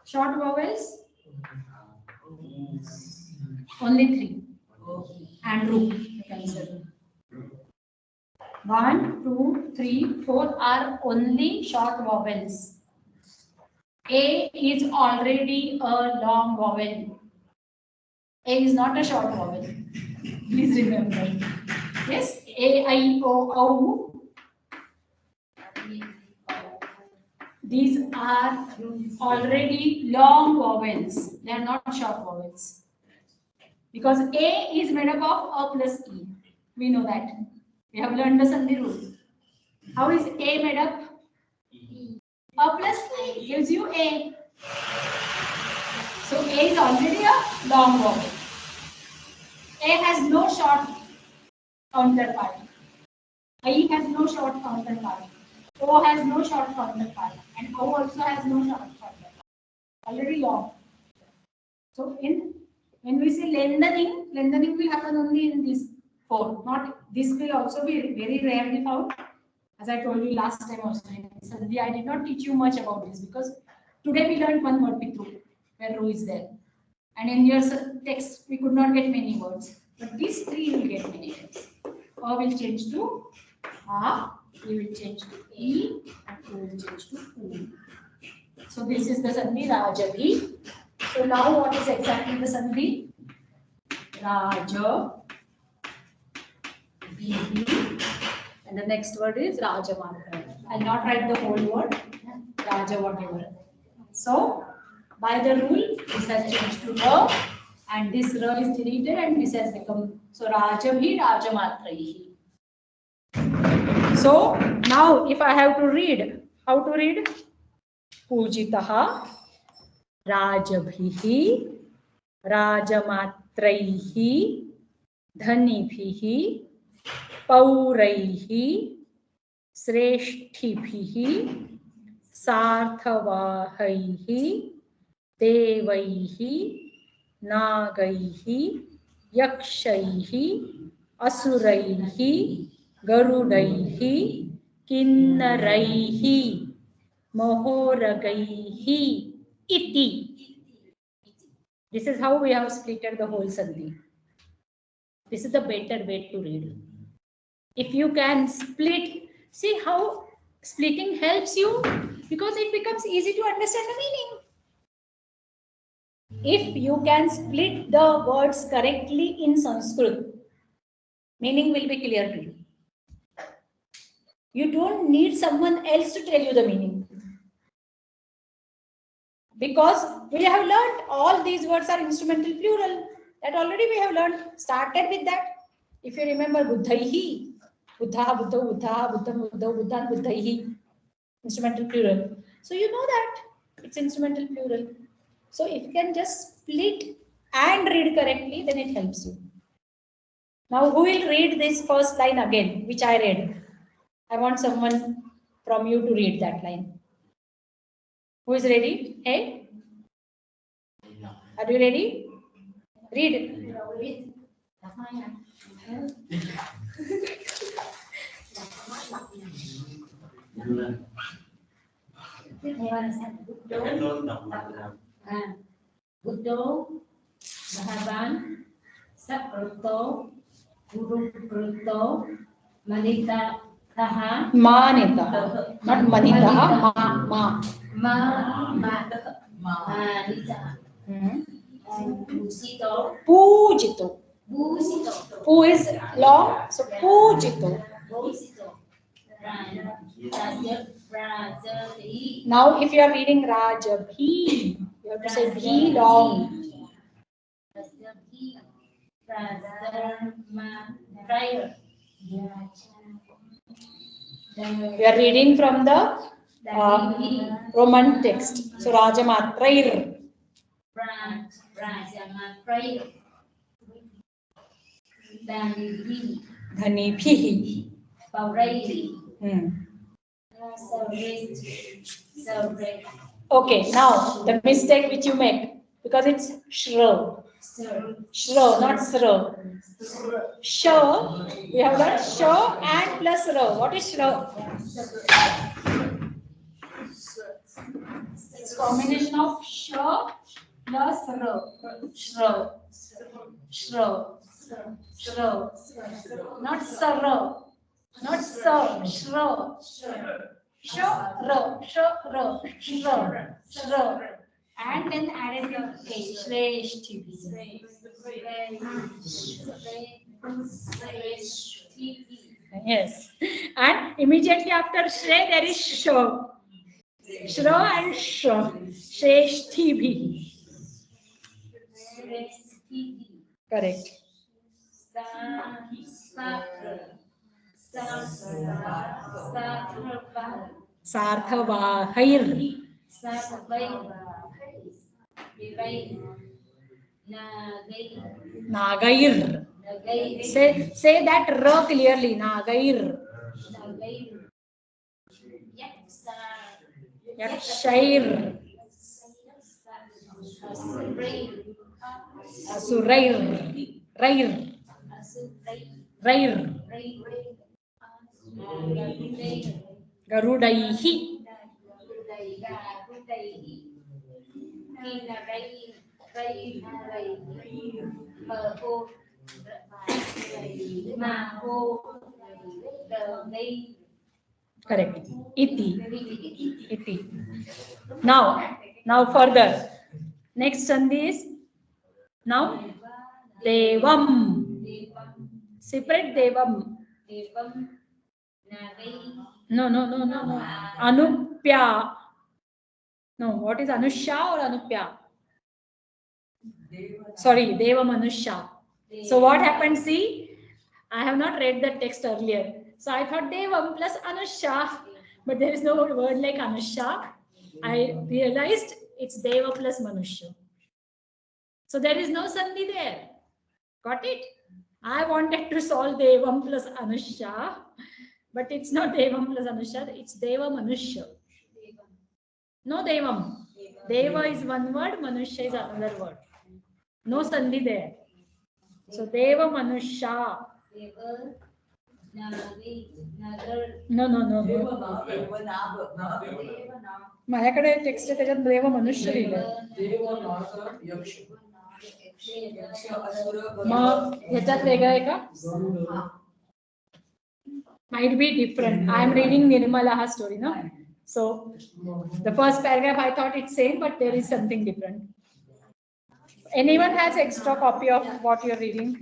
Short vowels? Only three. And root. You can say. 1, 2, 3, 4 are only short vowels. A is already a long vowel. A is not a short vowel. Please remember. Yes, A, I, O, O. These are already long vowels. They are not short vowels. Because A is made up of A plus E. We know that. We have learned the Sandhi rule. How is A made up? A plus E gives you A. So A is already a long vowel. A has no short counterpart. I has no short counterpart. O has no short counterpart. And O also has no short counterpart. Already long. So when we say lengthening will happen only in these four. Not this will also be very rarely found. As I told you last time also. Sandhi, I did not teach you much about this because today we learned one word pitru, where ru is there. And in your text we could not get many words. But these three will get many words. A will change to A, E will change to E, and O will change to U. So this is the Sandhi Rajavi. So now what is exactly the Sandhi? Raja, Bihi, and the next word is Rajamatra. I'll not write the whole word. Raja whatever. So by the rule, this has changed to Ra, and this Ra is deleted, and this has become so Rajabhi Rajamatraihi. So now if I have to read, how to read? Pujitaha Rajabhihi Rajamatraihi Dhanibhihi Pauraihi Sreshtibhihi Sarthavahaihi Devaihi Nagaihi Yakshaihi Asuraihi Garudaihi Kinnaraihi Mohoragaihi Iti. This is how we have splitted the whole Sandhi. This is the better way to read. If you can split, see how splitting helps you, because it becomes easy to understand the meaning. If you can split the words correctly in Sanskrit, meaning will be clear to you. You don't need someone else to tell you the meaning. Because we have learned all these words are instrumental plural. That already we have learned. Started with that. If you remember Buddhaihi, Buddha, Buddha, Buddha, Buddham, Buddha, Buddhan, Buddhaihi, instrumental plural. So you know that it's instrumental plural. So if you can just split and read correctly, then it helps you. Now who will read this first line again, which I read? I want someone from you to read that line. Who is ready? Hey? Are you ready? Read. Buddho, Bhavan, Sakruto, Guru Kruto, Manita Taha, Manita. Not Manita. Ma. Manita, Busito, Pujito. Busito, Pu is long, so Pujito. Busito, Rajati, Now if you are reading Rajabhi, you have to say bhi long. Rajati, Rajama, Prayer. We are reading from the Roman text. So Rajamatrair. Rajama, Prayer. Danihi, Dhanibhihi. Pauraili, Hmm. Celebrate, Okay, now the mistake which you make, because it's shro. Shro, not sro. Shro, we have got shro and plus ro. What is shro? It's combination of shro plus ro. Shro. Shro. Shro. Not sro. Not so. Shro. Shro. Shro. Shro. Shro. And then added the a. Shreshti. Yes. And immediately after Shre, there is Shro. Shro and Shro. Shreshti. Correct. Sarthavahair. Nagair. Say that R clearly. Nagair. Yakshair. Asurair. Rair. Rair. Garudaihi. Correct. Iti. Iti. Now further. Next sandhi is now Devam. Separate Devam. No. Anupya. No, what is Anusha or Anupya? Sorry, Deva Manusha. So what happened? See, I have not read the text earlier. So I thought Devam plus Anusha, but there is no word like Anusha. I realized it's Deva plus Manusha. So there is no Sandhi there. Got it? I wanted to solve Devam plus Anusha, but it's not Devam plus Anusha, it's Deva Manusha. No Devam. Deva is one word, Manusha is another word. No Sandhi there. So Deva Manusha. No. माझ्याकडे text आहे त्याच्यात देव मनुष्य लिहिलंय. मग ह्याच्यात वेगळं आहे का? Might be different. I am reading Nirmala's story, no? So the first paragraph I thought it's same, but there is something different. Anyone has extra copy of what you're reading?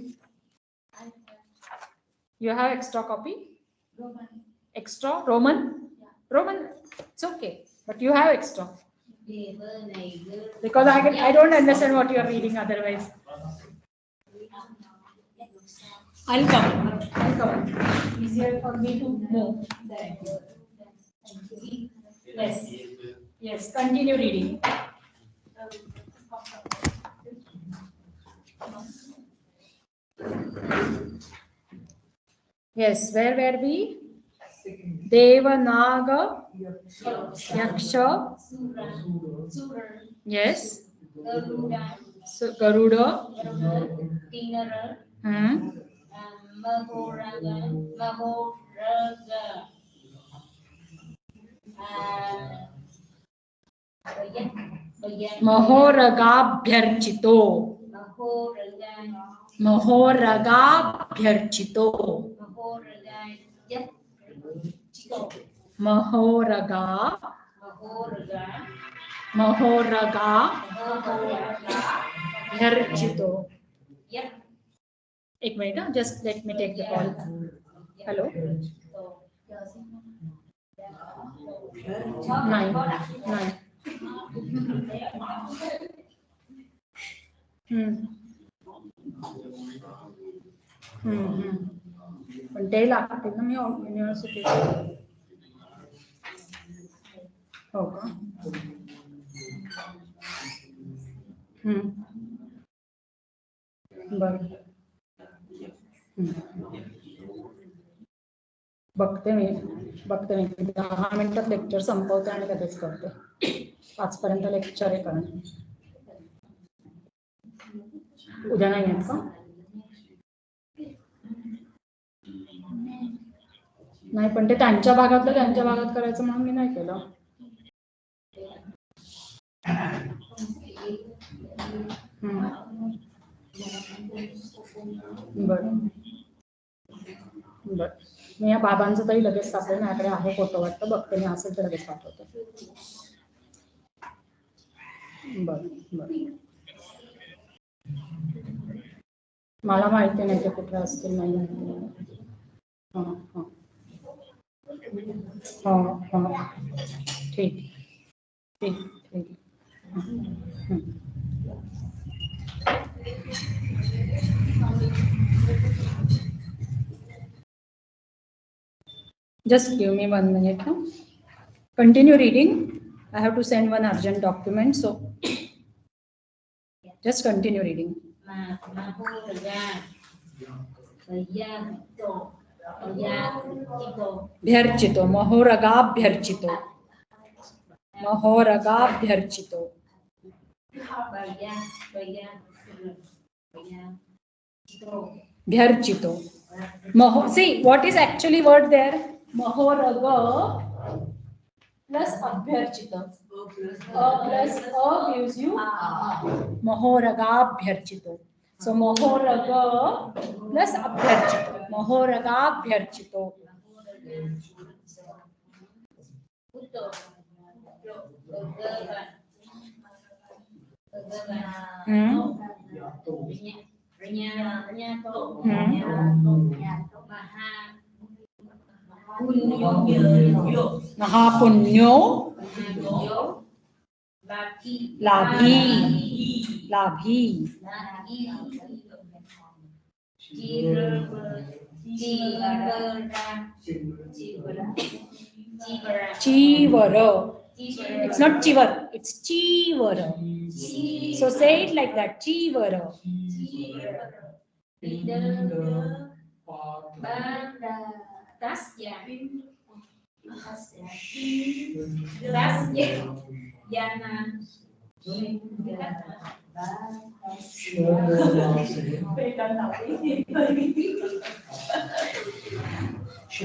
You have extra copy? Extra? Roman? Roman, it's okay. But you have extra. Because I don't understand what you are reading otherwise. I'll come. Easier for me to move. Yes, continue reading. Yes, where were we? Devanaga, Yaksha. Yes. So, Garuda. Mahoragabhyarchito. Mahoragabhyarchito. Bhyarchito. एक minute, just let me take the call. Hello. 9. पण ते लागते ना मी university. हो का? बरं. बघते मी 10 मिनिटात लेक्चर संपवते आणि लगेच करते. 5 पर्यंत लेक्चर आहे कारण उद्या नाही आहेत का? नाही, पण ते त्यांच्या भागात करायचं म्हणून मी नाही केलं. बरं. मी या बाबांचं तरी लगेच टाकलं. माझ्याकडे आहे फोटो वाटतं, बघते मी असेल तर लगेच पाठवते. बरं. मला माहिती नाही ते कुठे असतील, नाही माहिती. ठीक. Just give me 1 minute. Continue reading. I have to send one urgent document, so just continue reading. Bhyarchito, Mahoragabhyarchito. Bhyarchito. See, what is actually word there? Mahoraga plus abhyarchita. Plus a gives you Mahoragabhyarchito. So Mahoraga plus abhyarchito. Mahoragabhyarchito. Mahapunyo Labhi. Labhi. Chivara. It's not chivar, it's chivara. So say it like that, chivara.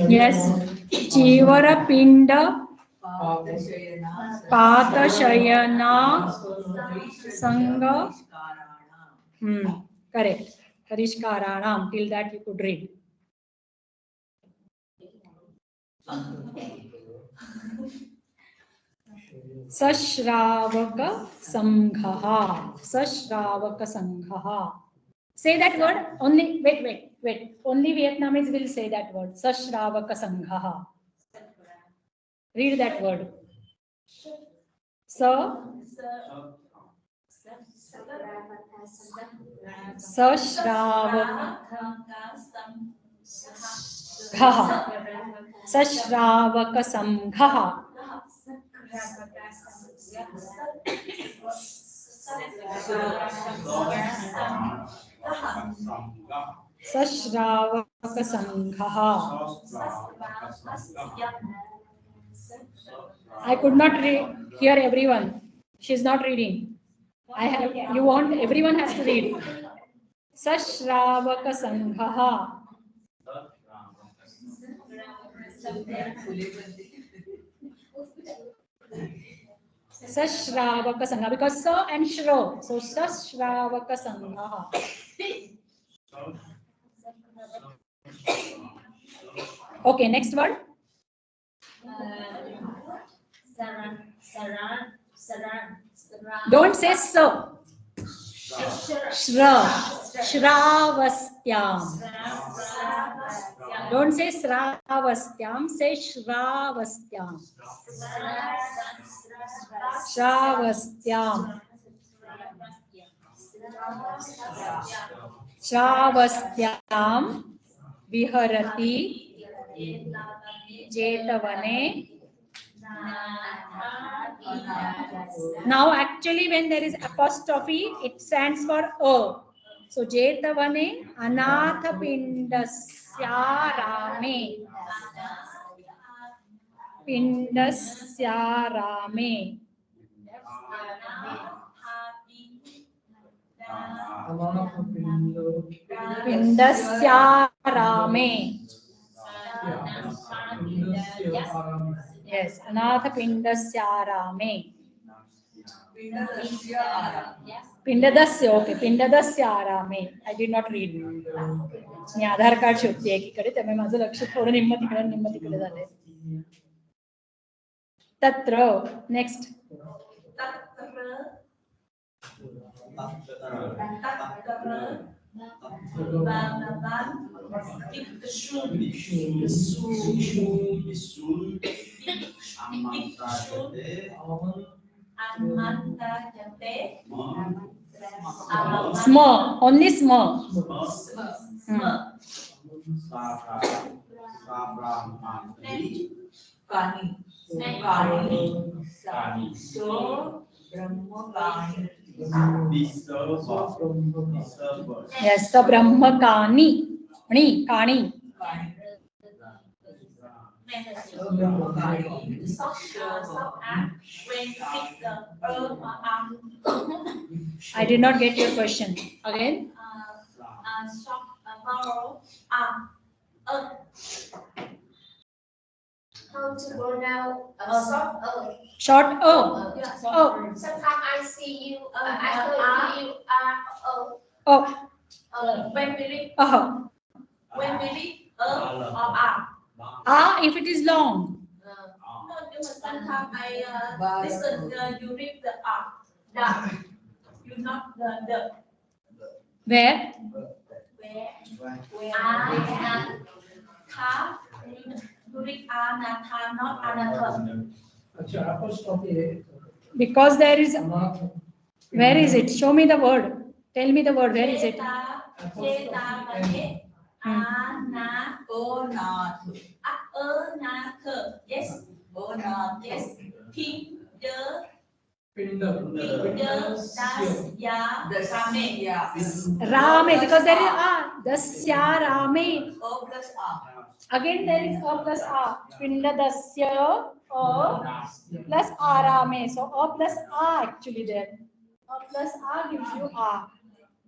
Yes, chivara pinda pata shayana sangha. Correct. Parishkaranam. Till that you could read. Sashravaka sanghaha. Sashravaka sanghaha. Say that word. Only wait. Only Vietnamese will say that word. Sashravaka sanghaha. Read that word. Sashravaka. Sashravaka sanghaha. Sashravaka sanghaha. I could not hear everyone. She's not reading. Everyone has to read. Sashravaka sanghaha. Sashravaka sangha, because sa and shro. So sashravaka sangha. Okay, next word. Don't say so. Shravastyam. Don't say sravastyam, say shravastyam. Shravastyam. Shravastyam viharati jetavane. Now actually when there is apostrophe, it stands for A. So jetavane anatha pindasyarame. Pindasyarame. Pindasyarame. Yes, anatha pindasyarame. Pindadasya, okay, Pindadasyarame. I did not read. Me Aadhaar card शोधते एकीकडे, त्यामुळे माझं लक्ष थोडं निम्म तिकडे झालंय. तत्र. Next. Small, only small. Yes, the Brahmakani. Kani. I did not get your question. Again? How to pronounce Short O. Sometimes I see you, I heard you when we read, If it is long. Sometimes I listen, you read the you not the. Where? Not another. Because there is, where is it? Show me the word. Tell me the word. Where is it? Yes. Yes. Rame, because there is a. Dasya Rame. O plus A. Again there is a plus a. Pinda dasya a plus arame. So a plus a actually there. A plus a gives you a.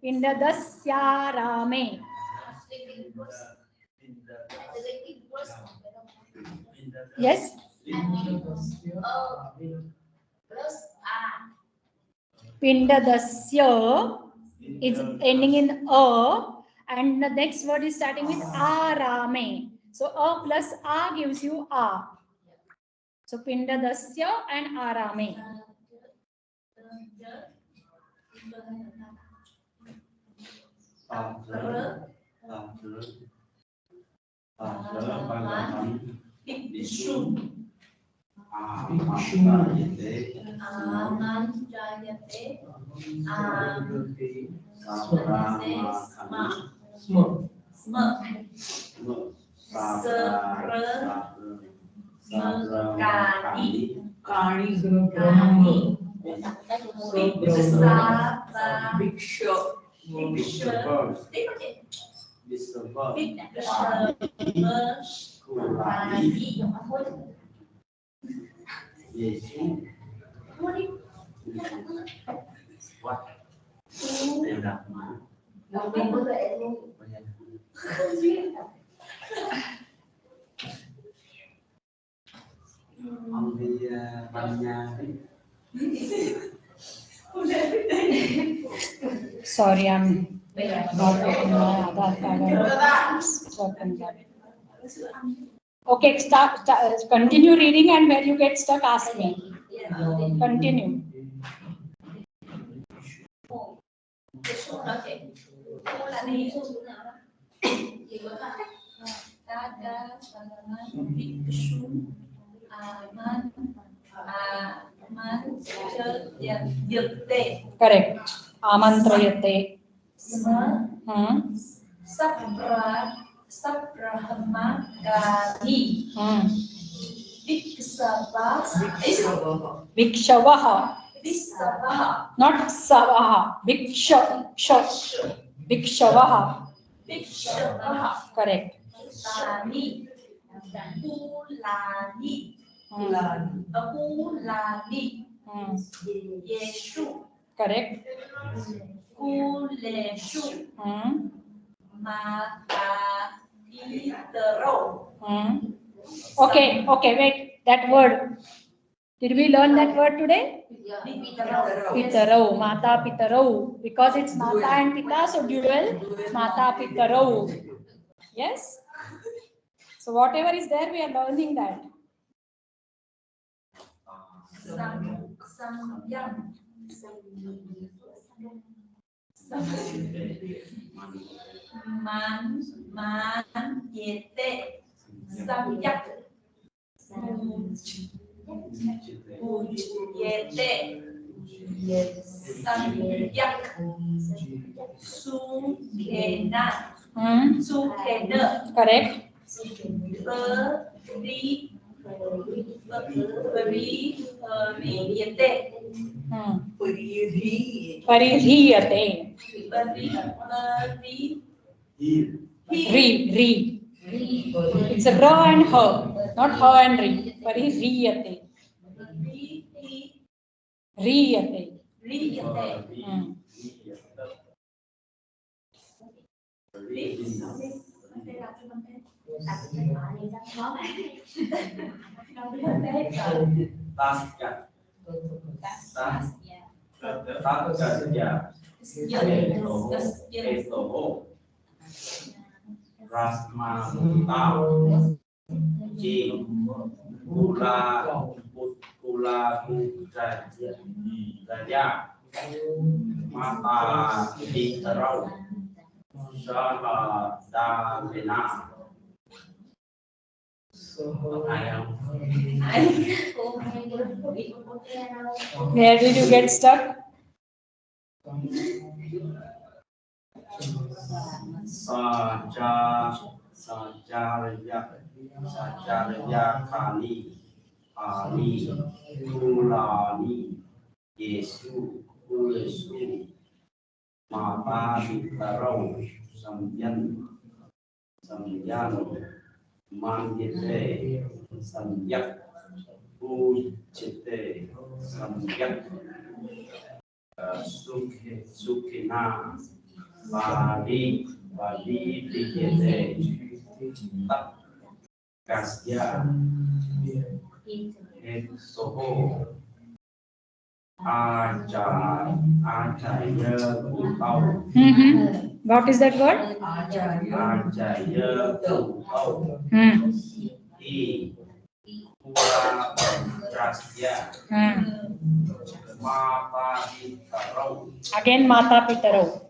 Pinda dasya rame. Yes. Pinda dasya is ending in a, and the next word is starting with arame. So a plus a gives you a. So pinda dasya and arame. Sorry, I'm not getting my Aadhaar card. Okay, continue reading, and where you get stuck, ask me. Continue. Correct. Amantrayate. Vikshavaha. Not savaha. Vikshavaha. Correct. Correct. Okay, wait. That word. Did we learn that word today? Pitarau, Mata Pitarau. Because it's Mata and Pita, so dual Mata Pitarau. Yes? So whatever is there, we are learning that. Correct. Paririyate. Re. It's a ra and her, not her and re. Paririyate. Riyate. Mata Pitarau Saha Davina Ai không? Where did you get stuck? Sajarya Kali Ali Tulani Yesu Kulesu Mata Bitarau Samyan Manjete Samyak Ujete Samyak Sukhina Badi Dijete Tak Kasya Soho Acaya Kutau What is that word? Acaya Kutau I Pura Prasya Mata Pitarau Again, Mata Pitarau.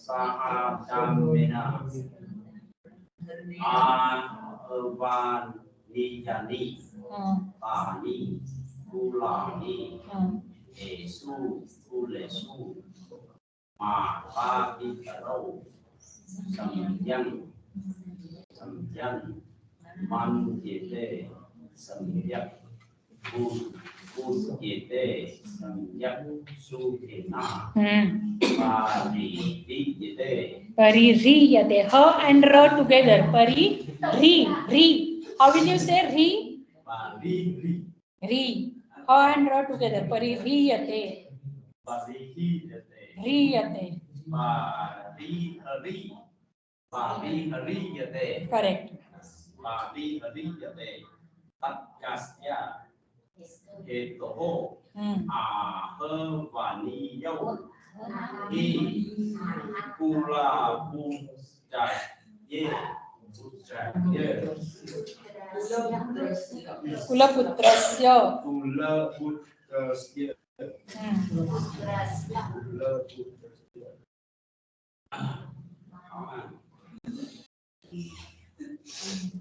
Sahadamena Avan Nijani Tani Kulani Esu Kulesu Mata Pitarau Samyan Manjete Samyak Ujete Samyak Sukhina Paririyate. Ha and ra together. Ri. How will you say ri? Ri. Ha and ra together. Paririyate. Riyate. Correct. Tatkasya Hetoho Ahevani Yau I Kula Pujaye Kula putrasya.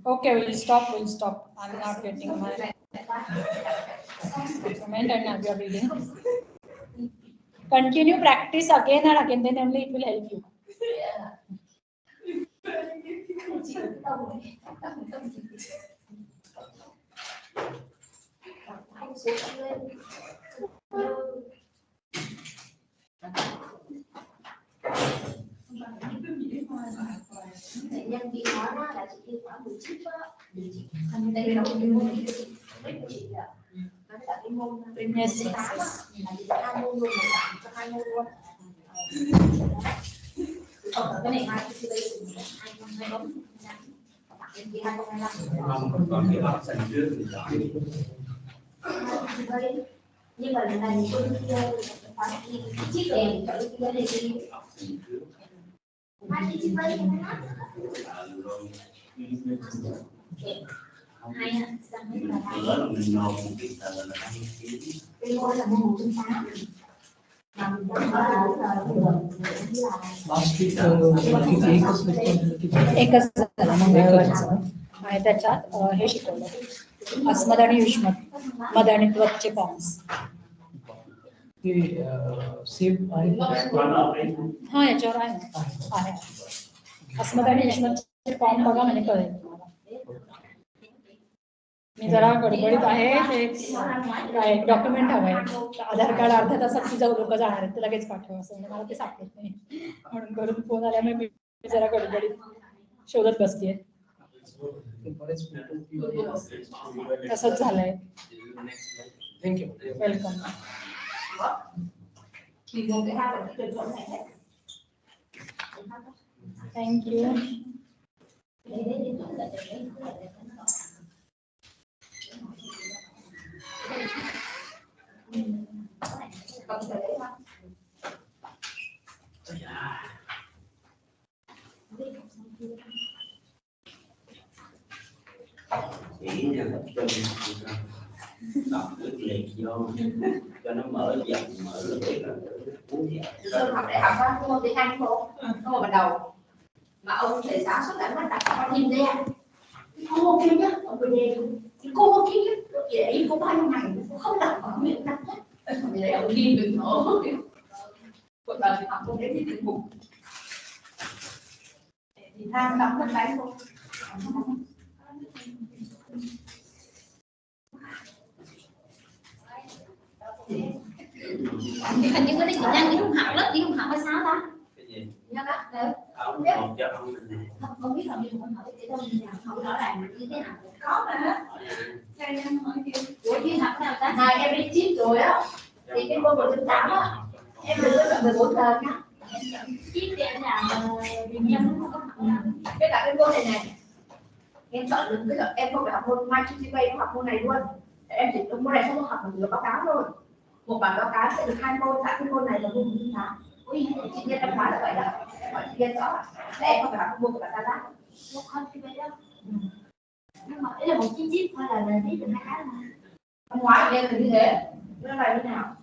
Okay, we'll stop. I'm not getting my comment and now we are reading. Continue practice again and again, then only it will help you. Nhân viên nói đó là chỉ đi khoảng 19 đó. Đây là cái môn của chị ạ. Nó là cái môn Yes. 18 á. Là chị có 2 môn luôn, cho 2 môn luôn. Cái này mai chị đây 2024. Bên kia 2025. Không còn cái học sinh trước thì giỏi. Nhưng mà lần này bên kia phải đi chiếc đèn cho bên kia đi. Hai chị đây không hát. Hai ạ, Bữa là mình nộp một cái tờ là đăng ký. cái môn là môn 108. Mà mình đang nói là Last week एकच lecture एकच झाला मंगळवारचं आणि त्याच्यात हे शिकवलं अस्मद आणि युष्मत मद आणि त्वचे forms. ते सेम आहे. हा याच्यावर आहे अस्मद आणि युष्मतचे फॉर्म बघा म्हणजे कळेल तुम्हाला. मी जरा गडबडीत आहे ते काय डॉक्युमेंट हवंय आधार कार्ड अर्ध्या तासात ती जाऊ लोक जाणार आहेत ते लगेच पाठवा असं म्हणजे मला ते सापडत नाही म्हणून घरून फोन आल्यामुळे मी जरा गडबडीत शोधत बसतेय. तसंच झालंय. Thank you. Welcome. Thank you. Chỉ là tập trung đọc quyết liệt vô cho nó mở rộng mở lưỡi là uống Tôi học đại học đó, môn tiếng Anh không? Không vào đầu. mà ông thầy giáo suốt ngày mắt đặt con nhìn ra cô kia nhá, ông cười đen cô kia nhá, vậy cô bao nhiêu ngày cô không đặt ở miệng đặt hết, vì đấy ông đi được nữa, cuộc đời học cô đến thì bụng thì tham đóng mất đánh cô. Thì hình như cái này chị Nhân chị không học lớp, chị không học hay sao ta? Cái gì? Nhân á, ừ. Ông một cho ông này. Không biết là mình không hỏi cái đâu mình không rõ ràng như thế nào có mà cho Nhân hỏi kia của chuyên học nào ta? Này em đi chip rồi á, thì cái môn 1.8 á em đừng có chọn 14 giờ nhá. Chip thì em làm vì Nhân không có học nào. Cái cả cái môn này em chọn được cái em không phải học môn mai chuyên bay, em học môn này luôn. Em chỉ môn này không học được báo cáo thôi. Một bản báo cáo sẽ được 2 môn, cả cái môn này là môn 1.8. Ui, chị Nhân em nói là vậy đó. Em hỏi chị Nhân rõ. Em không phải học môn của bạn ta lát. Không thì vậy đó. Nhưng mà đấy là một chi tiết thôi là biết được 2 cái mà. Năm ngoái em là như thế. Nó là như nào?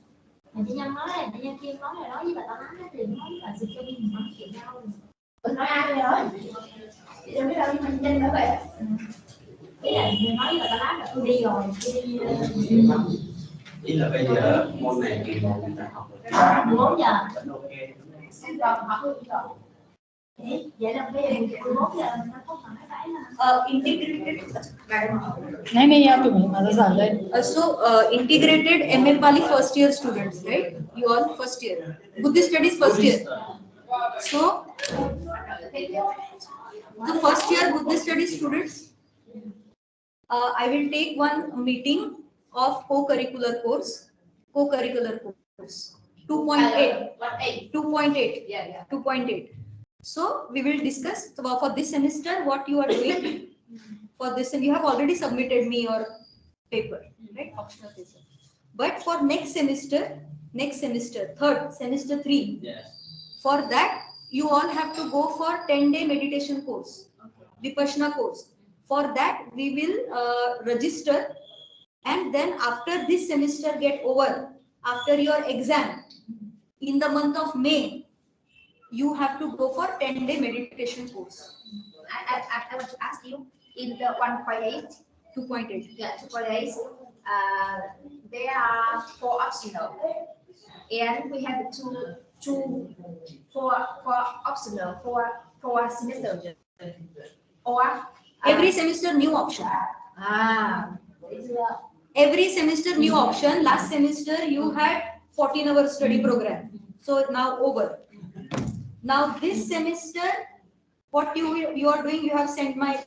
Chị Nhân nói là chị Nhân Kim nói là nói với bà ta nói thì nói là sự cho mình nói chuyện nhau. Nói ai vậy rồi? Chị đâu biết đâu nhưng mà Nhân nói vậy. Ý là nói với bà ta nói là tôi đi rồi, tôi đi. Ý là bây giờ môn này kỳ một người ta học được 14 giờ. vẫn ok. Em còn học được rồi. Vậy là bây giờ 14 giờ nó không còn cái là Integrated. नहीं नहीं यार तुम्हें मजा ज़्यादा है. So integrated MA Pali first year students, right? You all first year. Buddhist studies first year. So the first year Buddhist studies students, I will take one meeting of co-curricular course. 2.8. 2.8. Yeah. 2.8. So we will discuss for this semester what you are doing. For this, and you have already submitted me your paper, right? Optional paper. But for next semester, third semester 3, Yes. for that you all have to go for 10-day meditation course, Vipassana course. For that we will register, and then after this semester get over, after your exam in the month of May, you have to go for 10-day meditation course. I want to ask you in the 1.8. 2.8. Yeah, 2.8. There are 4 optional, and we have four optional for semester. Or Every semester new option. It's a Every semester new option. Last semester you had 14-hour study program. So now over. Now this semester, what you are doing, you have sent my